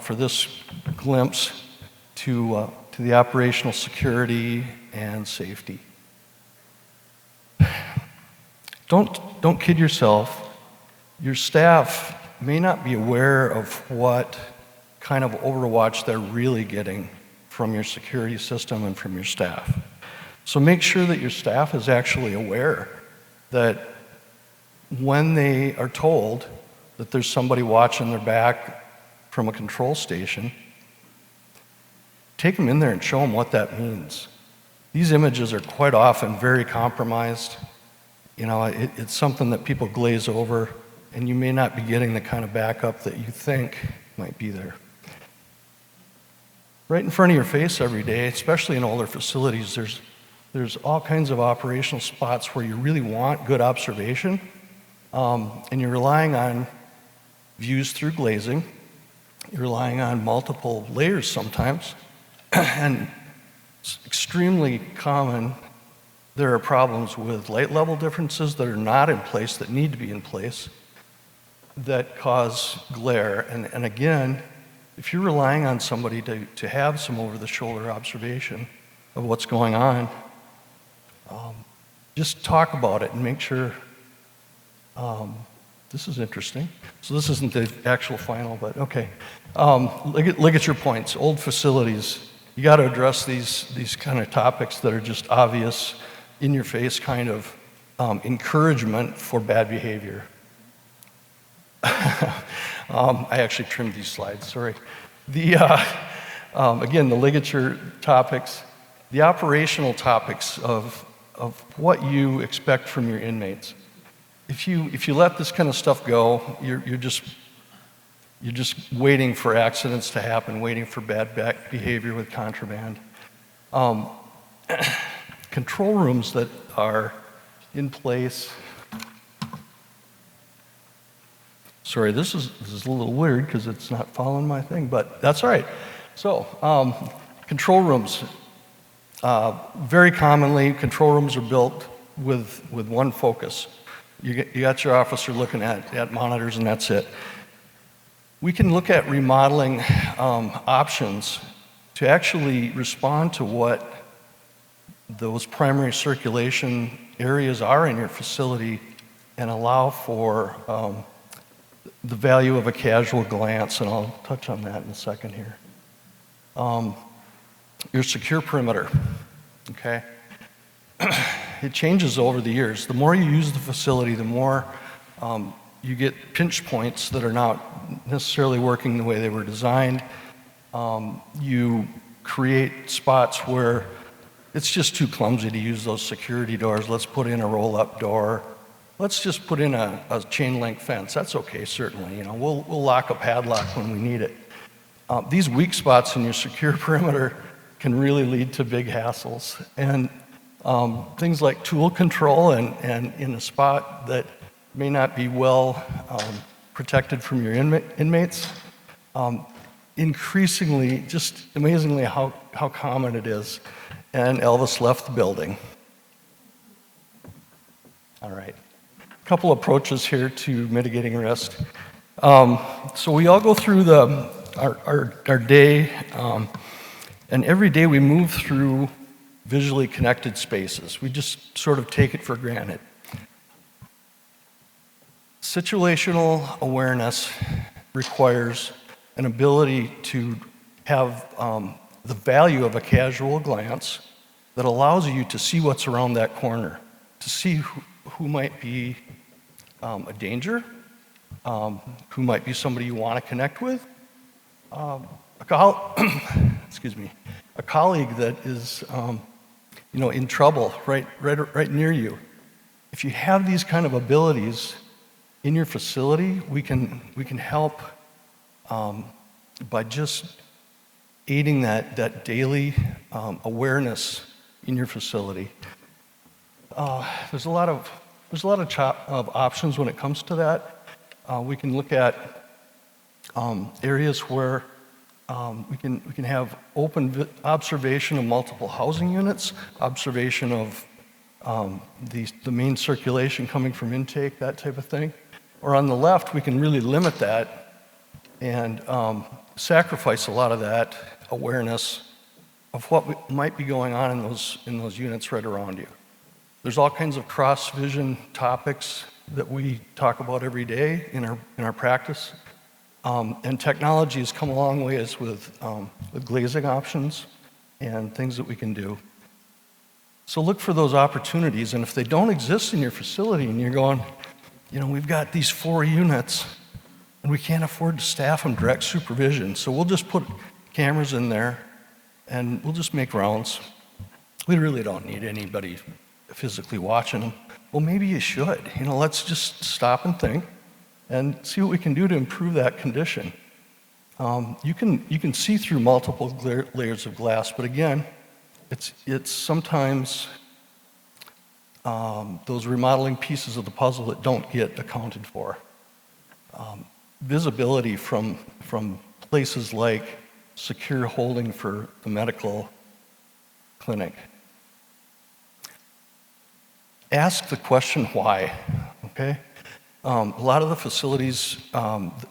[SPEAKER 8] for this glimpse to the operational security and safety. Don't kid yourself. Your staff may not be aware of what kind of overwatch they're really getting from your security system and from your staff. So make sure that your staff is actually aware that when they are told that there's somebody watching their back from a control station, take them in there and show them what that means. These images are quite often very compromised. You know, it's something that people glaze over, and you may not be getting the kind of backup that you think might be there. Right in front of your face every day, especially in older facilities, there's all kinds of operational spots where you really want good observation, and you're relying on views through glazing. You're relying on multiple layers sometimes, and it's extremely common. There are problems with light level differences that are not in place, that need to be in place, that cause glare. And again, if you're relying on somebody to have some over-the-shoulder observation of what's going on, just talk about it and make sure. This is interesting. So this isn't the actual final, but okay. Look at your points. Old facilities, you got to address these kind of topics that are just obvious, in your face kind of encouragement for bad behavior. I actually trimmed these slides, sorry. Again, the ligature topics, the operational topics of what you expect from your inmates. If you let this kind of stuff go, you're just waiting for accidents to happen, waiting for bad behavior with contraband. Control rooms that are in place. Sorry, this is a little weird because it's not following my thing, but that's all right. So, control rooms. Very commonly, control rooms are built with one focus. You got your officer looking at monitors, and that's it. We can look at remodeling options to actually respond to what those primary circulation areas are in your facility and allow for the value of a casual glance, and I'll touch on that in a second here. Your secure perimeter, okay? It changes over the years. The more you use the facility, the more you get pinch points that are not necessarily working the way they were designed. You create spots where it's just too clumsy to use those security doors. Let's put in a roll-up door. Let's just put in a chain link fence. That's okay, certainly. We'll lock a padlock when we need it. These weak spots in your secure perimeter can really lead to big hassles. And things like tool control and in a spot that may not be well protected from your inmates. Increasingly, just amazingly how common it is. And Elvis left the building. All right. A couple approaches here to mitigating risk. So we all go through our day, and every day we move through visually connected spaces. We just sort of take it for granted. Situational awareness requires an ability to have the value of a casual glance that allows you to see what's around that corner, to see who might be a danger, who might be somebody you want to connect with, excuse me, a colleague that is in trouble right near you. If you have these kind of abilities in your facility, we can help by just aiding that daily awareness in your facility. There's a lot of options when it comes to that. We can look at areas where we can have open observation of multiple housing units, observation of the main circulation coming from intake, that type of thing. Or on the left, we can really limit that and sacrifice a lot of that awareness of what might be going on in those units right around you. There's all kinds of cross-vision topics that we talk about every day in our practice. And technology has come a long ways with glazing options and things that we can do. So look for those opportunities, and if they don't exist in your facility and you're going, we've got these 4 units and we can't afford to staff them direct supervision, so we'll just put cameras in there and we'll just make rounds. We really don't need anybody physically watching them. Well, maybe you should. Let's just stop and think and see what we can do to improve that condition. You can see through multiple layers of glass, but again, it's sometimes those remodeling pieces of the puzzle that don't get accounted for. Visibility from places like secure holding for the medical clinic. Ask the question why, okay? A lot of the facilities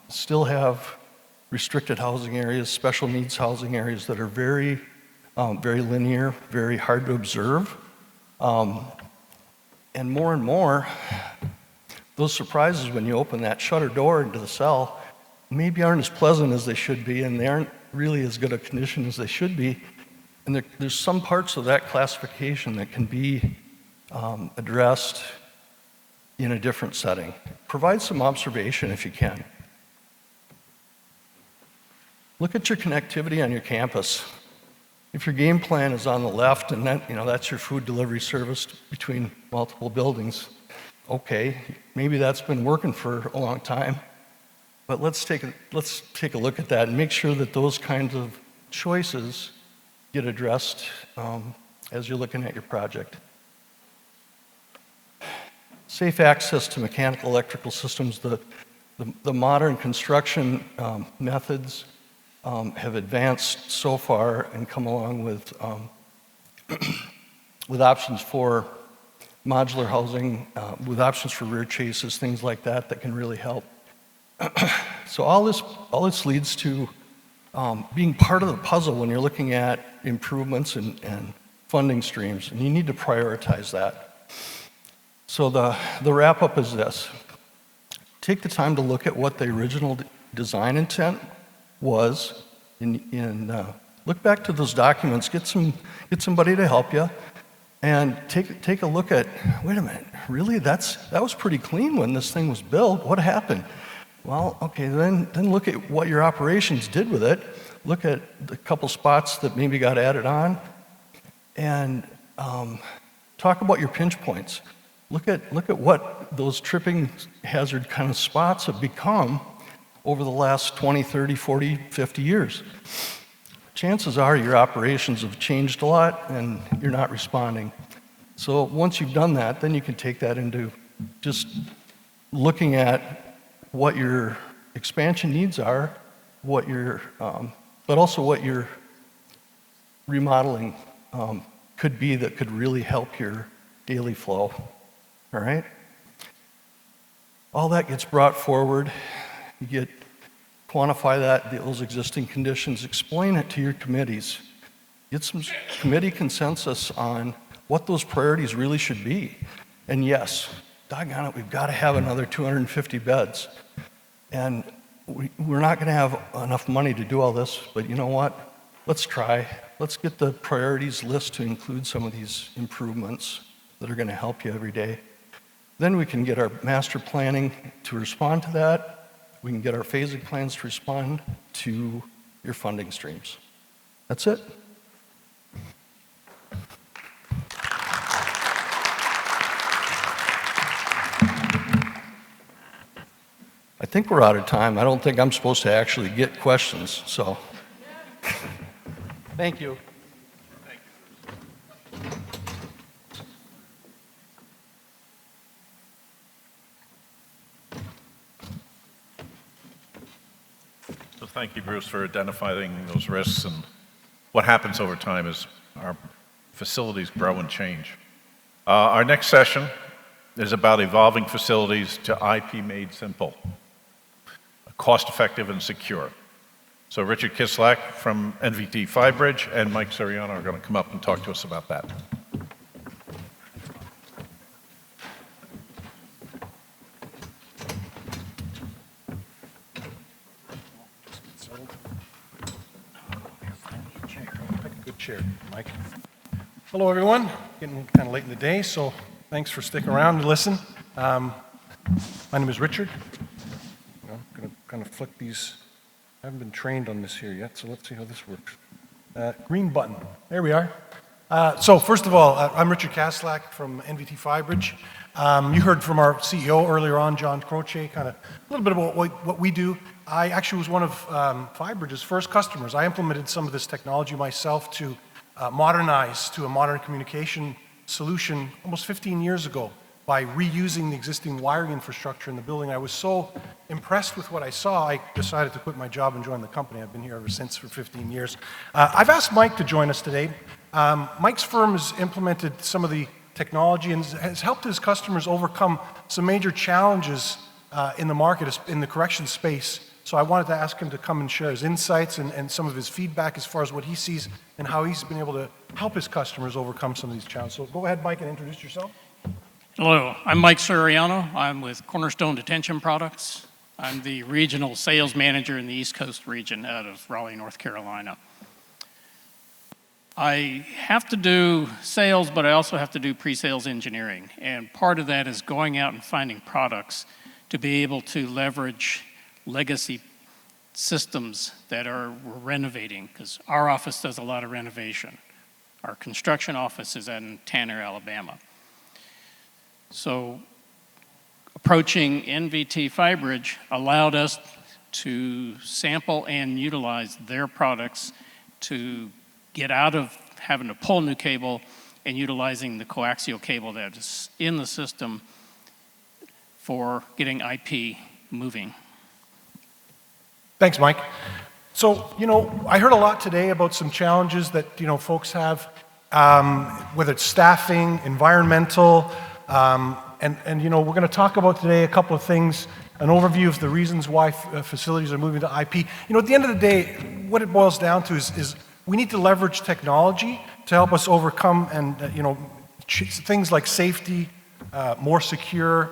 [SPEAKER 8] still have restricted housing areas, special needs housing areas that are very linear, very hard to observe. And more, those surprises when you open that shutter door into the cell maybe aren't as pleasant as they should be, and they aren't really as good a condition as they should be. And there's some parts of that classification that can be addressed in a different setting. Provide some observation if you can. Look at your connectivity on your campus. If your game plan is on the left and that, that's your food delivery service between multiple buildings, okay, maybe that's been working for a long time. But let's take a look at that and make sure that those kinds of choices get addressed as you're looking at your project. Safe access to mechanical electrical systems. The modern construction methods have advanced so far and come along with with options for modular housing, with options for rear chases, things like that can really help. So all this leads to being part of the puzzle when you're looking at improvements and funding streams, and you need to prioritize that. So the wrap-up is this. Take the time to look at what the original design intent was, and look back to those documents, get somebody to help you, and take a look at, wait a minute, really, that was pretty clean when this thing was built. What happened? Well, okay, then look at what your operations did with it. Look at the couple spots that maybe got added on, and talk about your pinch points. Look at what those tripping hazard kind of spots have become over the last 20, 30, 40, 50 years. Chances are your operations have changed a lot and you're not responding. So once you've done that, then you can take that into just looking at what your expansion needs are, but also what your remodeling could be that could really help your daily flow. All right? All that gets brought forward. You quantify those existing conditions, explain it to your committees. Get some committee consensus on what those priorities really should be. And yes, doggone it, we've got to have another 250 beds. And we're not going to have enough money to do all this, but you know what? Let's try. Let's get the priorities list to include some of these improvements that are going to help you every day. Then we can get our master planning to respond to that. We can get our phasing plans to respond to your funding streams. That's it. I think we're out of time. I don't think I'm supposed to actually get questions, so. Thank you.
[SPEAKER 2] So thank you, Bruce, for identifying those risks and what happens over time as our facilities grow and change. Our next session is about evolving facilities to IP made simple, cost-effective and secure. So Richard Kislak from NVT Fibridge and Mike Soriano are going to come up and talk to us about that.
[SPEAKER 9] Chair, Mike. Hello, everyone. Getting kind of late in the day, so thanks for sticking around to listen. My name is Richard. I'm going to kind of flick these. I haven't been trained on this here yet, so let's see how this works. Green button. There we are. So first of all, I'm Richard Kaslak from NVT Fibridge. You heard from our CEO earlier on, John Croce, kind of a little bit about what we do. I actually was one of Fibridge's first customers. I implemented some of this technology myself to modernize to a modern communication solution almost 15 years ago by reusing the existing wiring infrastructure in the building. I was so impressed with what I saw, I decided to quit my job and join the company. I've been here ever since for 15 years. I've asked Mike to join us today. Mike's firm has implemented some of the technology and has helped his customers overcome some major challenges in the market, in the correction space. So I wanted to ask him to come and share his insights and some of his feedback as far as what he sees and how he's been able to help his customers overcome some of these challenges. So go ahead, Mike, and introduce yourself.
[SPEAKER 10] Hello, I'm Mike Soriano. I'm with Cornerstone Detention Products. I'm the regional sales manager in the East Coast region out of Raleigh, North Carolina. I have to do sales, but I also have to do pre-sales engineering. And part of that is going out and finding products to be able to leverage legacy systems that we're renovating, because our office does a lot of renovation. Our construction office is in Tanner, Alabama. So approaching NVT Fibridge allowed us to sample and utilize their products to get out of having to pull new cable and utilizing the coaxial cable that is in the system for getting IP moving.
[SPEAKER 9] Thanks, Mike. So, I heard a lot today about some challenges that, folks have, whether it's staffing, environmental, and we're going to talk about today a couple of things, an overview of the reasons why facilities are moving to IP. At the end of the day, what it boils down to is we need to leverage technology to help us overcome and, things like safety, more secure,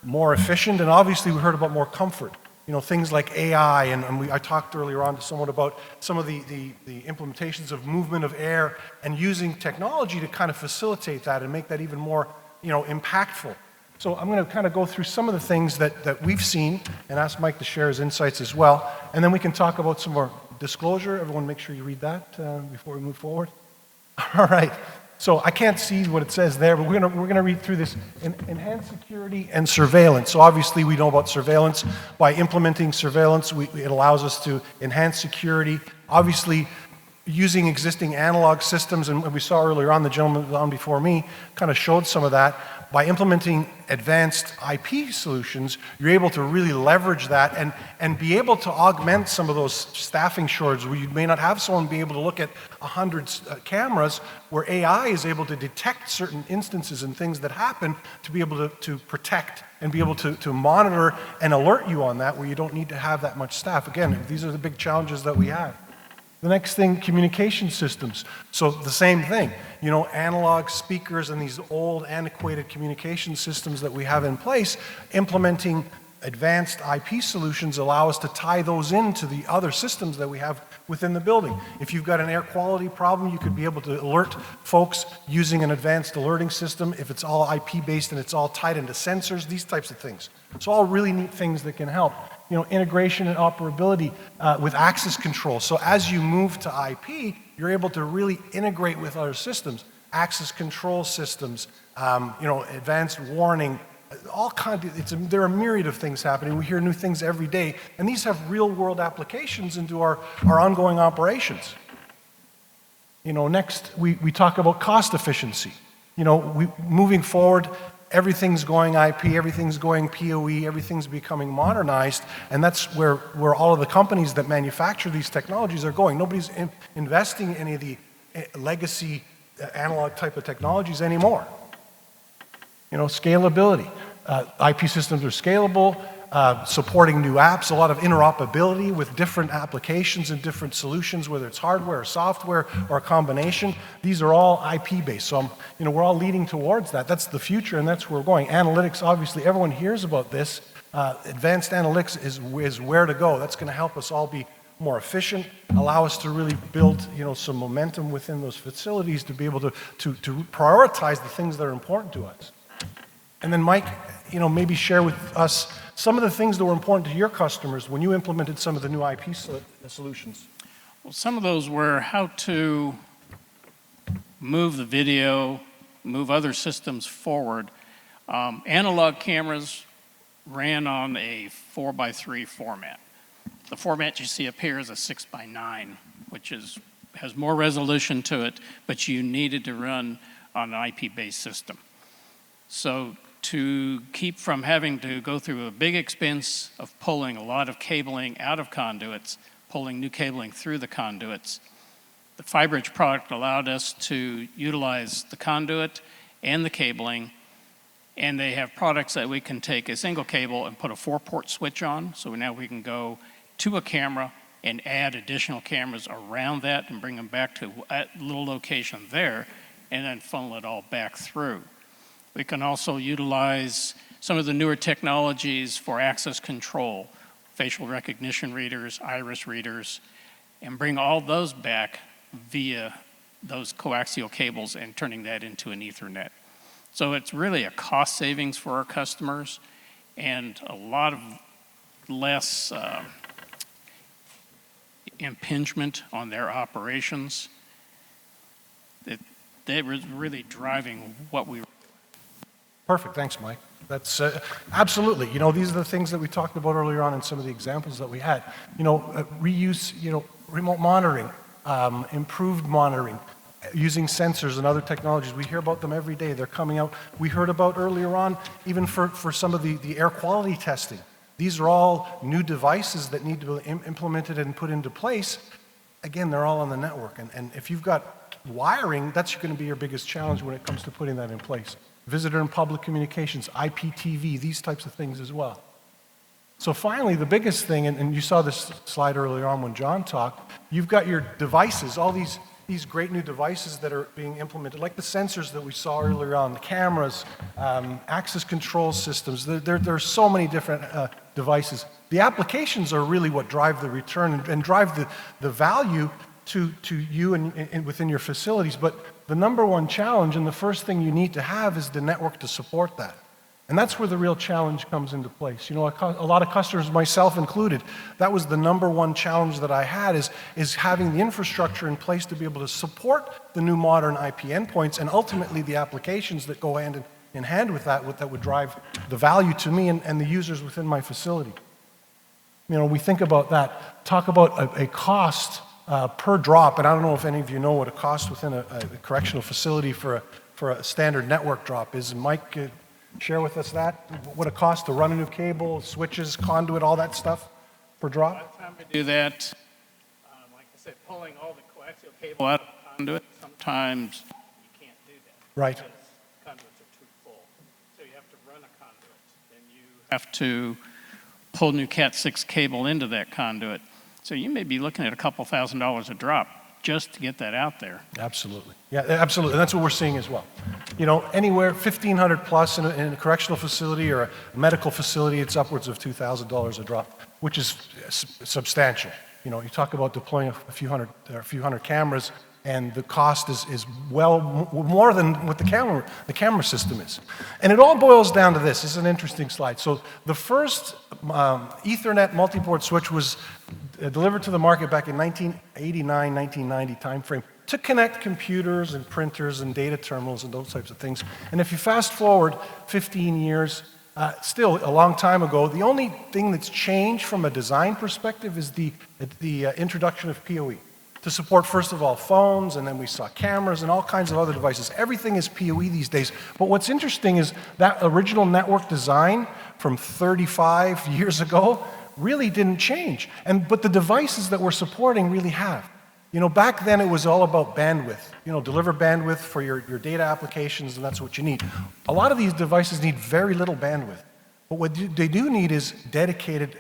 [SPEAKER 9] more efficient, and obviously we heard about more comfort. Things like AI, and I talked earlier on somewhat about some of the implementations of movement of air and using technology to kind of facilitate that and make that even more, impactful. So I'm going to kind of go through some of the things that we've seen and ask Mike to share his insights as well, and then we can talk about some more disclosure. Everyone make sure you read that before we move forward. All right. So I can't see what it says there, but we're gonna read through this. Enhanced security and surveillance. So obviously we know about surveillance. By implementing surveillance, it allows us to enhance security. Obviously, using existing analog systems, and we saw earlier on, the gentleman on before me kind of showed some of that. By implementing advanced IP solutions, you're able to really leverage that and be able to augment some of those staffing shortages where you may not have someone be able to look at 100 cameras, where AI is able to detect certain instances and things that happen to be able to protect and be able to monitor and alert you on that, where you don't need to have that much staff. Again, these are the big challenges that we have. The next thing, communication systems. So the same thing, analog speakers and these old antiquated communication systems that we have in place, implementing advanced IP solutions allow us to tie those into the other systems that we have within the building. If you've got an air quality problem, you could be able to alert folks using an advanced alerting system. If it's all IP based and it's all tied into sensors, these types of things. So all really neat things that can help. Integration and operability with access control. So as you move to IP, you're able to really integrate with other systems, access control systems, advanced warning, all kinds of, there are a myriad of things happening. We hear new things every day, and these have real world applications into our ongoing operations. Next, we talk about cost efficiency. Moving forward, everything's going IP, everything's going PoE, everything's becoming modernized, and that's where all of the companies that manufacture these technologies are going. Nobody's investing in any of the legacy analog type of technologies anymore. Scalability. IP systems are scalable, supporting new apps, a lot of interoperability with different applications and different solutions, whether it's hardware or software or a combination. These are all IP-based, so we're all leading towards that. That's the future, and that's where we're going. Analytics, obviously, everyone hears about this. Advanced analytics is where to go. That's going to help us all be more efficient, allow us to really build, some momentum within those facilities to be able to prioritize the things that are important to us. And then Mike, maybe share with us some of the things that were important to your customers when you implemented some of the new IP solutions.
[SPEAKER 10] Well, some of those were how to move the video, move other systems forward. Analog cameras ran on a 4x3 format. The format you see up here is a 6x9, which has more resolution to it, but you needed to run on an IP-based system. So to keep from having to go through a big expense of pulling a lot of cabling out of conduits, pulling new cabling through the conduits, the Fibridge product allowed us to utilize the conduit and the cabling, and they have products that we can take a single cable and put a 4-port switch on, so now we can go to a camera and add additional cameras around that and bring them back to a little location there, and then funnel it all back through. We can also utilize some of the newer technologies for access control, facial recognition readers, iris readers, and bring all those back via those coaxial cables and turning that into an Ethernet. So it's really a cost savings for our customers and a lot of less impingement on their operations. That was really driving what we.
[SPEAKER 9] Perfect, thanks, Mike. That's absolutely. You know, these are the things that we talked about earlier on in some of the examples that we had. You know, reuse, you know, remote monitoring, improved monitoring, using sensors and other technologies. We hear about them every day. They're coming out. We heard about earlier on, even for some of the air quality testing. These are all new devices that need to be implemented and put into place. Again, they're all on the network. And if you've got wiring, that's going to be your biggest challenge when it comes to putting that in place. Visitor and public communications, IPTV, these types of things as well. So finally, the biggest thing, and you saw this slide earlier on when John talked, you've got your devices, all these great new devices that are being implemented, like the sensors that we saw earlier on, the cameras, access control systems. There are so many different devices. The applications are really what drive the return and drive the value to you and within your facilities. But the number one challenge and the first thing you need to have is the network to support that. And that's where the real challenge comes into place. You know, a lot of customers, myself included, that was the number one challenge that I had is having the infrastructure in place to be able to support the new modern IP endpoints and ultimately the applications that go hand in hand with that would drive the value to me and the users within my facility. You know, we think about that, talk about a cost per drop, and I don't know if any of you know what a cost within a correctional facility for a standard network drop is. Mike, share with us that, what it costs to run a new cable, switches, conduit, all that stuff per drop?
[SPEAKER 10] By the time we do that, like I said, pulling all the coaxial cable out of the conduit, sometimes you can't do that.
[SPEAKER 9] Right.
[SPEAKER 10] Because conduits are too full. So you have to run a conduit. Then you have to pull new Cat6 cable into that conduit. So you may be looking at a couple $1,000s a drop just to get that out there.
[SPEAKER 9] Absolutely. Yeah, absolutely. And that's what we're seeing as well. You know, anywhere 1,500 plus in a correctional facility or a medical facility, it's upwards of $2,000 a drop, which is substantial. You know, you talk about deploying a few hundred cameras, and the cost is well more than what the camera system is. And it all boils down to this. This is an interesting slide. So the first Ethernet multi-port switch was delivered to the market back in 1989, 1990 timeframe to connect computers and printers and data terminals and those types of things. And if you fast forward 15 years, still a long time ago, the only thing that's changed from a design perspective is the introduction of PoE to support, first of all, phones, and then we saw cameras and all kinds of other devices. Everything is PoE these days. But what's interesting is that original network design from 35 years ago really didn't change. But the devices that we're supporting really have. You know, back then it was all about bandwidth. You know, deliver bandwidth for your data applications, and that's what you need. A lot of these devices need very little bandwidth. But what they do need is dedicated,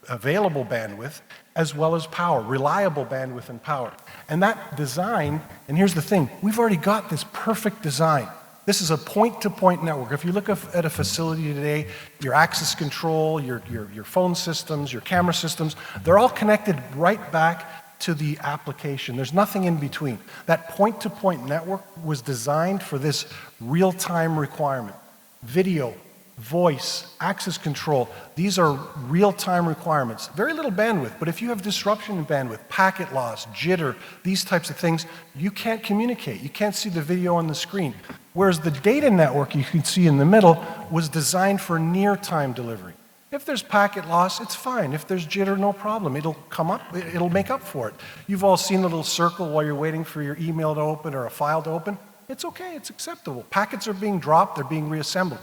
[SPEAKER 9] available bandwidth, as well as power, reliable bandwidth and power. And that design, and here's the thing, we've already got this perfect design. This is a point-to-point network. If you look at a facility today, your access control, your phone systems, your camera systems, they're all connected right back to the application. There's nothing in between. That point-to-point network was designed for this real-time requirement. Video, voice, access control, these are real-time requirements. Very little bandwidth, but if you have disruption in bandwidth, packet loss, jitter, these types of things, you can't communicate. You can't see the video on the screen. Whereas the data network you can see in the middle was designed for near-time delivery. If there's packet loss, it's fine. If there's jitter, no problem. It'll come up, it'll make up for it. You've all seen the little circle while you're waiting for your email to open or a file to open. It's okay, it's acceptable. Packets are being dropped, they're being reassembled.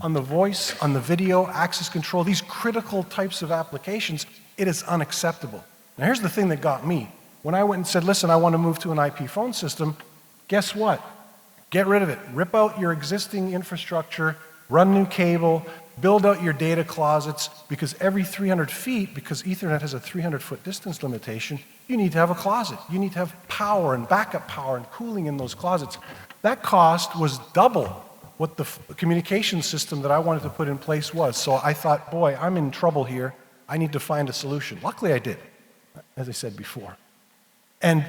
[SPEAKER 9] On the voice, on the video, access control, these critical types of applications, it is unacceptable. Now here's the thing that got me. When I went and said, listen, I want to move to an IP phone system, guess what? Get rid of it. Rip out your existing infrastructure, run new cable, build out your data closets, because every 300 feet, because Ethernet has a 300-foot distance limitation, you need to have a closet. You need to have power and backup power and cooling in those closets. That cost was double what the communication system that I wanted to put in place was. So I thought, boy, I'm in trouble here. I need to find a solution. Luckily I did, as I said before. And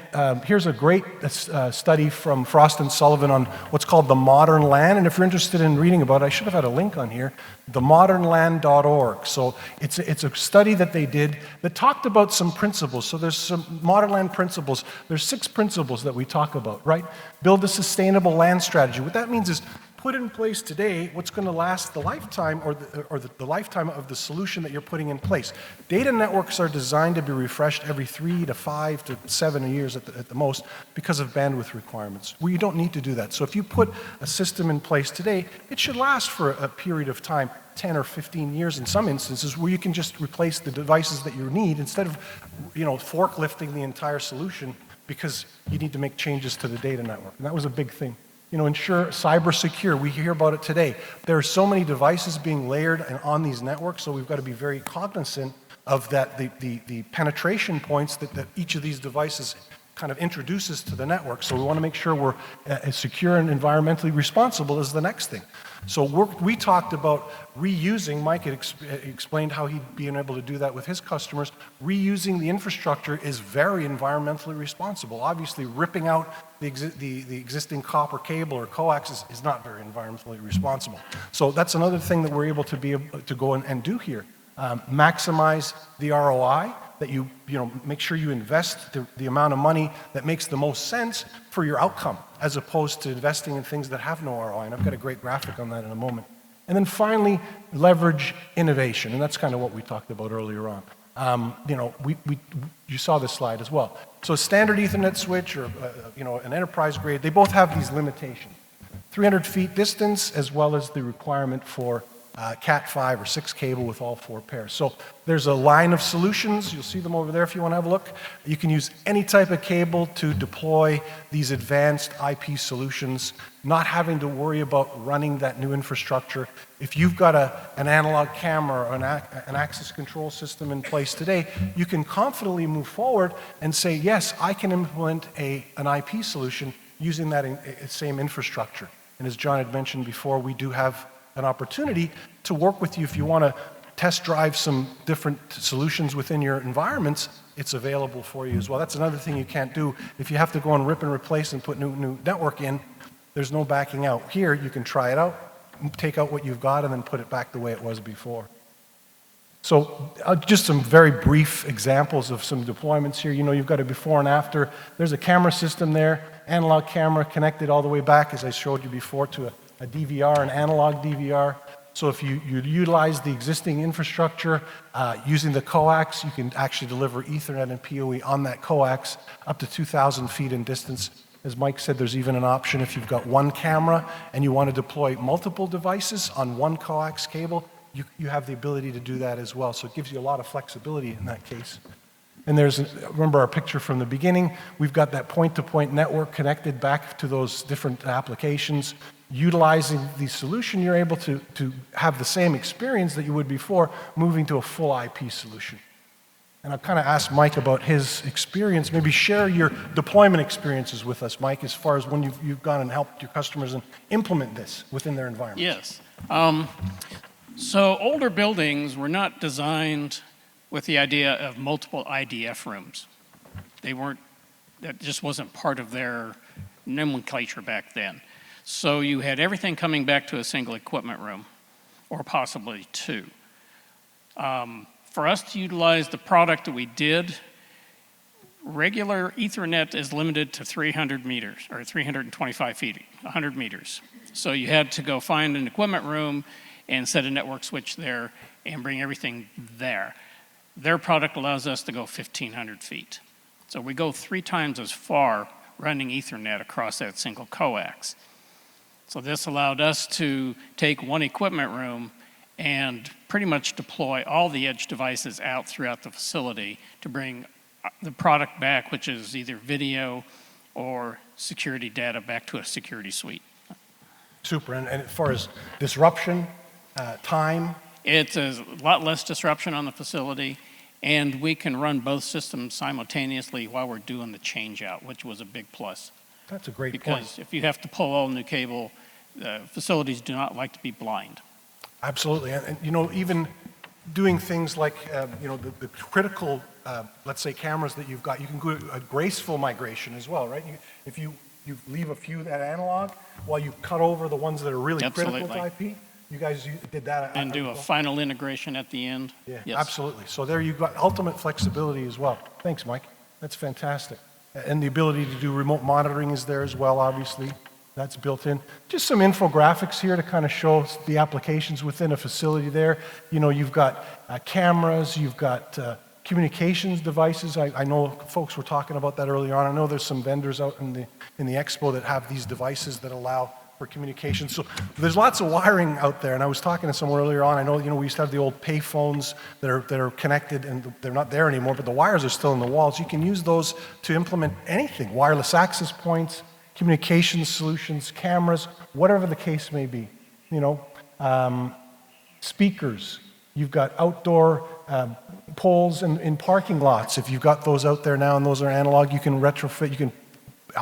[SPEAKER 9] here's a great study from Frost and Sullivan on what's called the modern LAN. And if you're interested in reading about it, I should have had a link on here, themodernlan.org. So it's a study that they did that talked about some principles. So there's some modern LAN principles. There's 6 principles that we talk about, right? Build a sustainable LAN strategy. What that means is put in place today what's going to last the lifetime or the lifetime of the solution that you're putting in place. Data networks are designed to be refreshed every 3 to 5 to 7 years at the most because of bandwidth requirements. Well, you don't need to do that. So if you put a system in place today, it should last for a period of time, 10 or 15 years in some instances, where you can just replace the devices that you need instead of, forklifting the entire solution because you need to make changes to the data network. And that was a big thing. Ensure cyber secure. We hear about it today. There are so many devices being layered on these networks, so we've got to be very cognizant of that, the penetration points that each of these devices kind of introduces to the network. So we want to make sure we're as secure and environmentally responsible as the next thing. So we talked about reusing. Mike had explained how he'd been able to do that with his customers. Reusing the infrastructure is very environmentally responsible. Obviously, ripping out the existing copper cable or coax is not very environmentally responsible. So that's another thing that we're able to go and do here. Maximize the ROI, that you make sure you invest the amount of money that makes the most sense for your outcome, as opposed to investing in things that have no ROI. And I've got a great graphic on that in a moment. And then finally, leverage innovation, and that's kind of what we talked about earlier on. You saw this slide as well. So standard Ethernet switch or an enterprise grade, they both have these limitations. 300 feet distance, as well as the requirement for Cat 5 or 6 cable with all 4 pairs. So there's a line of solutions. You'll see them over there if you want to have a look. You can use any type of cable to deploy these advanced IP solutions, not having to worry about running that new infrastructure. If you've got an analog camera or an access control system in place today, you can confidently move forward and say, yes, I can implement an IP solution using that same infrastructure. And as John had mentioned before, we do have an opportunity to work with you if you want to test drive some different solutions within your environments. It's available for you as well. That's another thing you can't do. If you have to go and rip and replace and put new network in, there's no backing out. Here, you can try it out, take out what you've got, and then put it back the way it was before. So just some very brief examples of some deployments here. You've got a before and after. There's a camera system there, analog camera connected all the way back, as I showed you before, to a DVR, an analog DVR. So if you utilize the existing infrastructure using the coax, you can actually deliver Ethernet and PoE on that coax up to 2,000 feet in distance. As Mike said, there's even an option if you've got one camera and you want to deploy multiple devices on one coax cable, you have the ability to do that as well. So it gives you a lot of flexibility in that case. And remember our picture from the beginning, we've got that point-to-point network connected back to those different applications. Utilizing the solution, you're able to have the same experience that you would before, moving to a full IP solution. And I've kind of asked Mike about his experience. Maybe share your deployment experiences with us, Mike, as far as when you've gone and helped your customers and implement this within their environment.
[SPEAKER 10] Yes. So older buildings were not designed with the idea of multiple IDF rooms. That just wasn't part of their nomenclature back then. So you had everything coming back to a single equipment room, or possibly 2. For us to utilize the product that we did, regular Ethernet is limited to 300 meters, or 325 feet, 100 meters. So you had to go find an equipment room and set a network switch there and bring everything there. Their product allows us to go 1,500 feet. So we go 3 times as far running Ethernet across that single coax. So this allowed us to take one equipment room and pretty much deploy all the edge devices out throughout the facility to bring the product back, which is either video or security data, back to a security suite.
[SPEAKER 9] Super. And as far as disruption, time?
[SPEAKER 10] It's a lot less disruption on the facility, and we can run both systems simultaneously while we're doing the change out, which was a big plus.
[SPEAKER 9] That's a great point.
[SPEAKER 10] Because if you have to pull all new cable, facilities do not like to be blind.
[SPEAKER 9] Absolutely. And even doing things like, the critical, let's say, cameras that you've got. You can do a graceful migration as well, right? If you leave a few that analog while you cut over the ones that are really critical to IP. You guys did that.
[SPEAKER 10] And do a final integration at the end.
[SPEAKER 9] Yeah,
[SPEAKER 10] Yes.
[SPEAKER 9] absolutely. So there you've got ultimate flexibility as well. Thanks, Mike. That's fantastic. And the ability to do remote monitoring is there as well, obviously. That's built in. Just some infographics here to kind of show the applications within a facility there. You've got cameras, you've got communications devices. I know folks were talking about that earlier on. I know there's some vendors out in the expo that have these devices that allow for communication. So there's lots of wiring out there, and I was talking to someone earlier on. I know, we used to have the old pay phones that are connected, and they're not there anymore, but the wires are still in the walls. You can use those to implement anything, wireless access points, communication solutions, cameras, whatever the case may be. Speakers. You've got outdoor poles in parking lots. If you've got those out there now and those are analog, you can retrofit, you can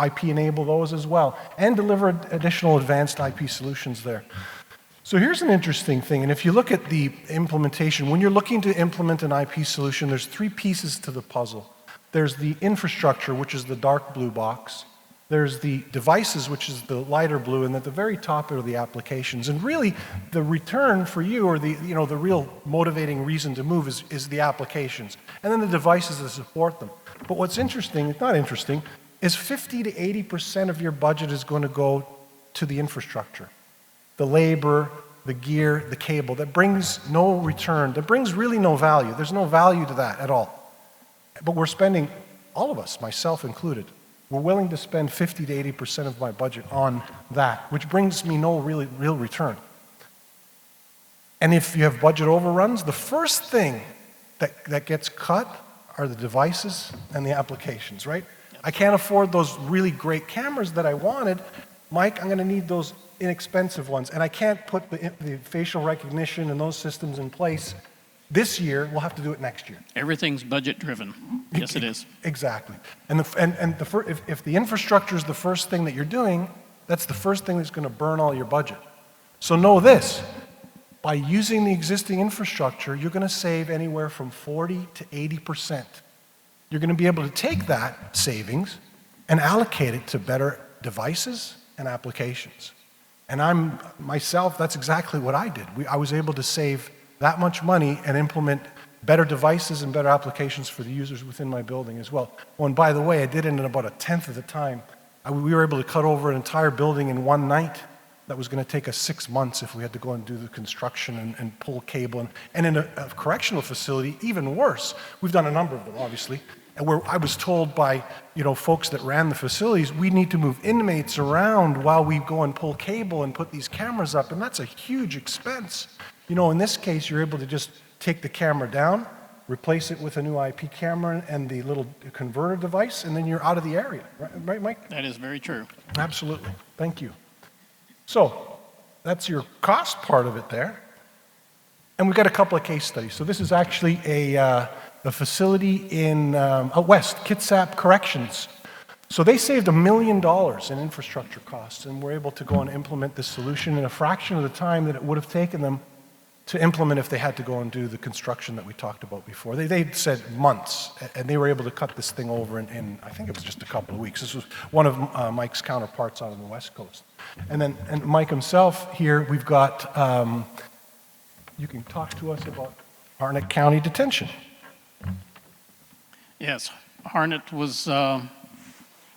[SPEAKER 9] IP enable those as well, and deliver additional advanced IP solutions there. So here's an interesting thing, and if you look at the implementation, when you're looking to implement an IP solution, there's 3 pieces to the puzzle. There's the infrastructure, which is the dark blue box. There's the devices, which is the lighter blue, and at the very top are the applications. And really, the return for you, or the real motivating reason to move is the applications, and then the devices that support them. But what's interesting, it's not interesting, is 50 to 80% of your budget is going to go to the infrastructure. The labor, the gear, the cable, that brings no return, that brings really no value. There's no value to that at all. But we're spending, all of us, myself included, we're willing to spend 50 to 80% of my budget on that, which brings me no real return. And if you have budget overruns, the first thing that gets cut are the devices and the applications, right? I can't afford those really great cameras that I wanted. Mike, I'm going to need those inexpensive ones. And I can't put the facial recognition and those systems in place this year. We'll have to do it next year.
[SPEAKER 10] Everything's budget driven. Yes, it is.
[SPEAKER 9] Exactly. If the infrastructure is the first thing that you're doing, that's the first thing that's going to burn all your budget. So know this. By using the existing infrastructure, you're going to save anywhere from 40 to 80%. You're going to be able to take that savings and allocate it to better devices and applications. And myself, that's exactly what I did. I was able to save that much money and implement better devices and better applications for the users within my building as well. Oh, and by the way, I did it in about 1/10 of the time. We were able to cut over an entire building in one night. That was going to take us 6 months if we had to go and do the construction and pull cable. And in a correctional facility, even worse. We've done a number of them, obviously. And where I was told by folks that ran the facilities, we need to move inmates around while we go and pull cable and put these cameras up, and that's a huge expense. In this case, you're able to just take the camera down, replace it with a new IP camera and the little converter device, and then you're out of the area. Right, Mike?
[SPEAKER 10] That is very true.
[SPEAKER 9] Absolutely. Thank you. So that's your cost part of it there. And we've got a couple of case studies. So this is actually a facility in out west, Kitsap Corrections. So they saved $1 million in infrastructure costs and were able to go and implement this solution in a fraction of the time that it would have taken them to implement if they had to go and do the construction that we talked about before. They said months, and they were able to cut this thing over in I think it was just a couple of weeks. This was one of Mike's counterparts out on the West Coast. And Mike himself here, we've got, you can talk to us about Harnett County Detention.
[SPEAKER 10] Yes, Harnett was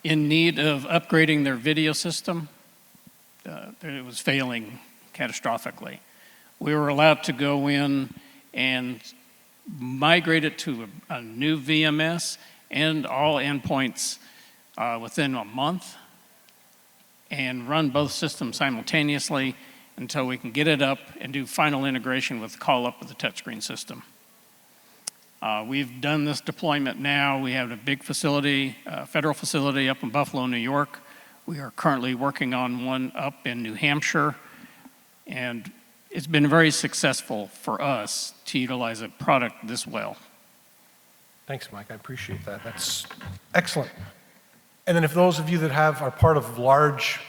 [SPEAKER 10] in need of upgrading their video system. It was failing catastrophically. We were allowed to go in and migrate it to a new VMS and all endpoints within a month and run both systems simultaneously until we can get it up and do final integration with call up with the touchscreen system. We've done this deployment now. We have a big facility, federal facility up in Buffalo, New York. We are currently working on one up in New Hampshire, and it's been very successful for us to utilize a product this well.
[SPEAKER 9] Thanks, Mike. I appreciate that. That's excellent. And then if those of you that are part of large,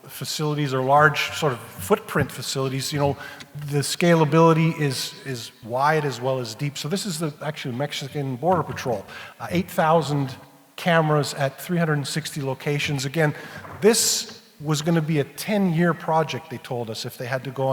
[SPEAKER 9] facilities or large sort of footprint facilities, the scalability is wide as well as deep. So this is actually Mexican Border Patrol, 8,000 cameras at 360 locations. Again, this was going to be a 10-year project, they told us, if they had to go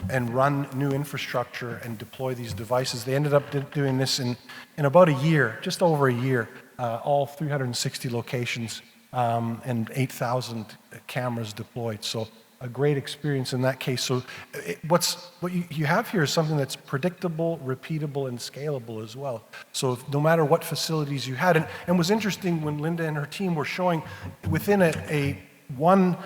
[SPEAKER 9] and run new infrastructure and deploy these devices. They ended up doing this in about a year, just over a year, all 360 locations and 8,000 cameras deployed. So a great experience in that case. So what you have here is something that's predictable, repeatable, and scalable as well. So no matter what facilities you had, and it was interesting when Linda and her team were showing within one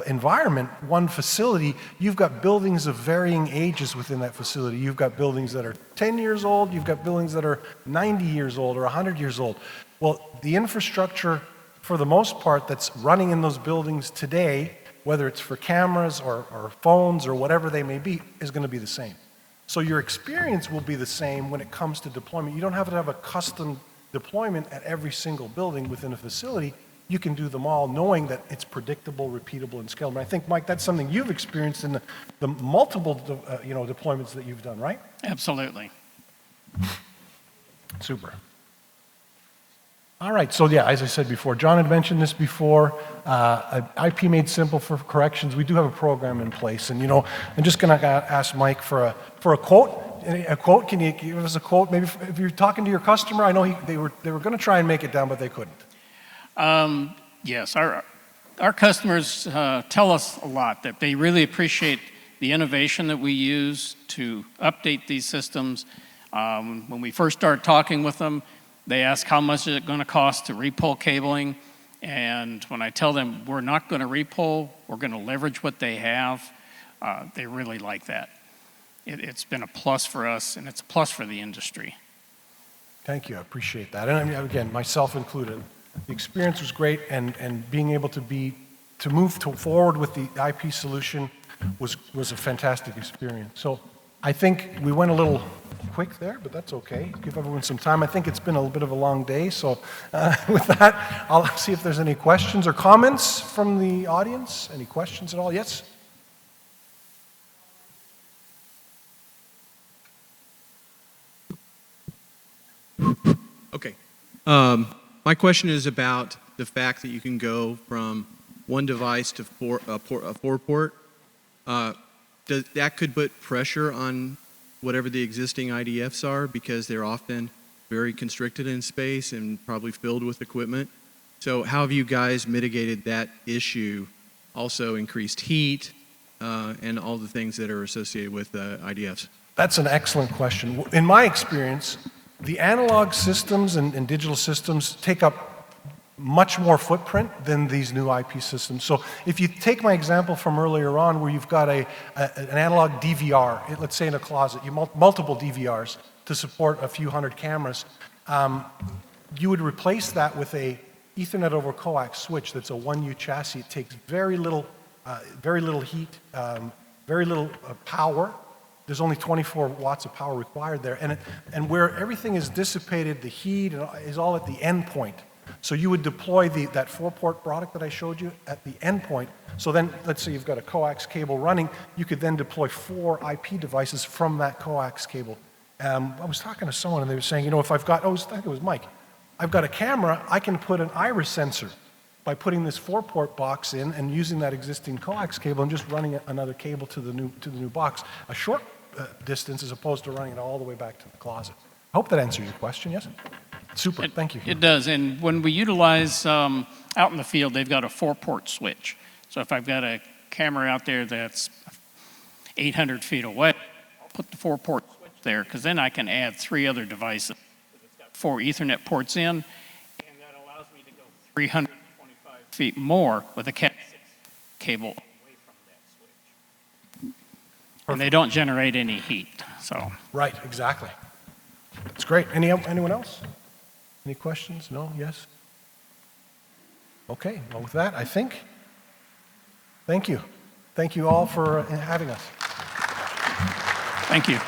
[SPEAKER 9] environment, one facility, you've got buildings of varying ages within that facility. You've got buildings that are 10 years old, you've got buildings that are 90 years old or 100 years old. Well, the infrastructure, for the most part, that's running in those buildings today, whether it's for cameras or phones or whatever they may be, is going to be the same. So your experience will be the same when it comes to deployment. You don't have to have a custom deployment at every single building within a facility. You can do them all knowing that it's predictable, repeatable, and scalable. And I think, Mike, that's something you've experienced in the multiple deployments that you've done, right?
[SPEAKER 10] Absolutely.
[SPEAKER 9] Super. All right, so yeah, as I said before, John had mentioned this before, IP Made Simple for Corrections. We do have a program in place, and I'm just going to ask Mike for a quote. A quote? Can you give us a quote? Maybe if you're talking to your customer, I know they were going to try and make it down, but they couldn't.
[SPEAKER 10] Yes, our customers tell us a lot that they really appreciate the innovation that we use to update these systems. When we first started talking with them, they ask how much is it going to cost to repull cabling, and when I tell them we're not going to repull, we're going to leverage what they have, they really like that. It's been a plus for us, and it's a plus for the industry.
[SPEAKER 9] Thank you, I appreciate that. And I mean, again, myself included, the experience was great, and being able to move forward with the IP solution was a fantastic experience. So I think we went a little quick there, but that's okay. Give everyone some time. I think it's been a little bit of a long day, so with that, I'll see if there's any questions or comments from the audience. Any questions at all? Yes?
[SPEAKER 11] Okay. My question is about the fact that you can go from one device to a four-port. That could put pressure on whatever the existing IDFs are, because they're often very constricted in space and probably filled with equipment. So how have you guys mitigated that issue? Also increased heat and all the things that are associated with IDFs.
[SPEAKER 9] That's an excellent question. In my experience, the analog systems and digital systems take up much more footprint than these new IP systems. So if you take my example from earlier on, where you've got an analog DVR, let's say in a closet, you multiple DVRs to support a few hundred cameras, you would replace that with a Ethernet over coax switch that's a 1U chassis. It takes very little heat, very little power. There's only 24 watts of power required there, and where everything is dissipated, the heat is all at the end point. So you would deploy that four-port product that I showed you at the end point. So then, let's say you've got a coax cable running, you could then deploy 4 IP devices from that coax cable. I was talking to someone, and they were saying, if I've got, I think it was Mike, I've got a camera, I can put an iris sensor by putting this 4-port box in and using that existing coax cable and just running another cable to the new box, a short distance as opposed to running it all the way back to the closet. I hope that answers your question, yes? Super, thank you.
[SPEAKER 10] It does, and when we utilize out in the field, they've got a 4-port switch. So if I've got a camera out there that's 800 feet away, I'll put the 4-port switch there, because then I can add 3 other devices. It's got 4 Ethernet ports in, and that allows me to go 325 feet more with a Cat 6 cable away from that switch. And they don't generate any heat, so.
[SPEAKER 9] Right, exactly. That's great. Anyone else? Any questions? No? Yes? Okay, well with that, I think, thank you. Thank you all for having us.
[SPEAKER 10] Thank you.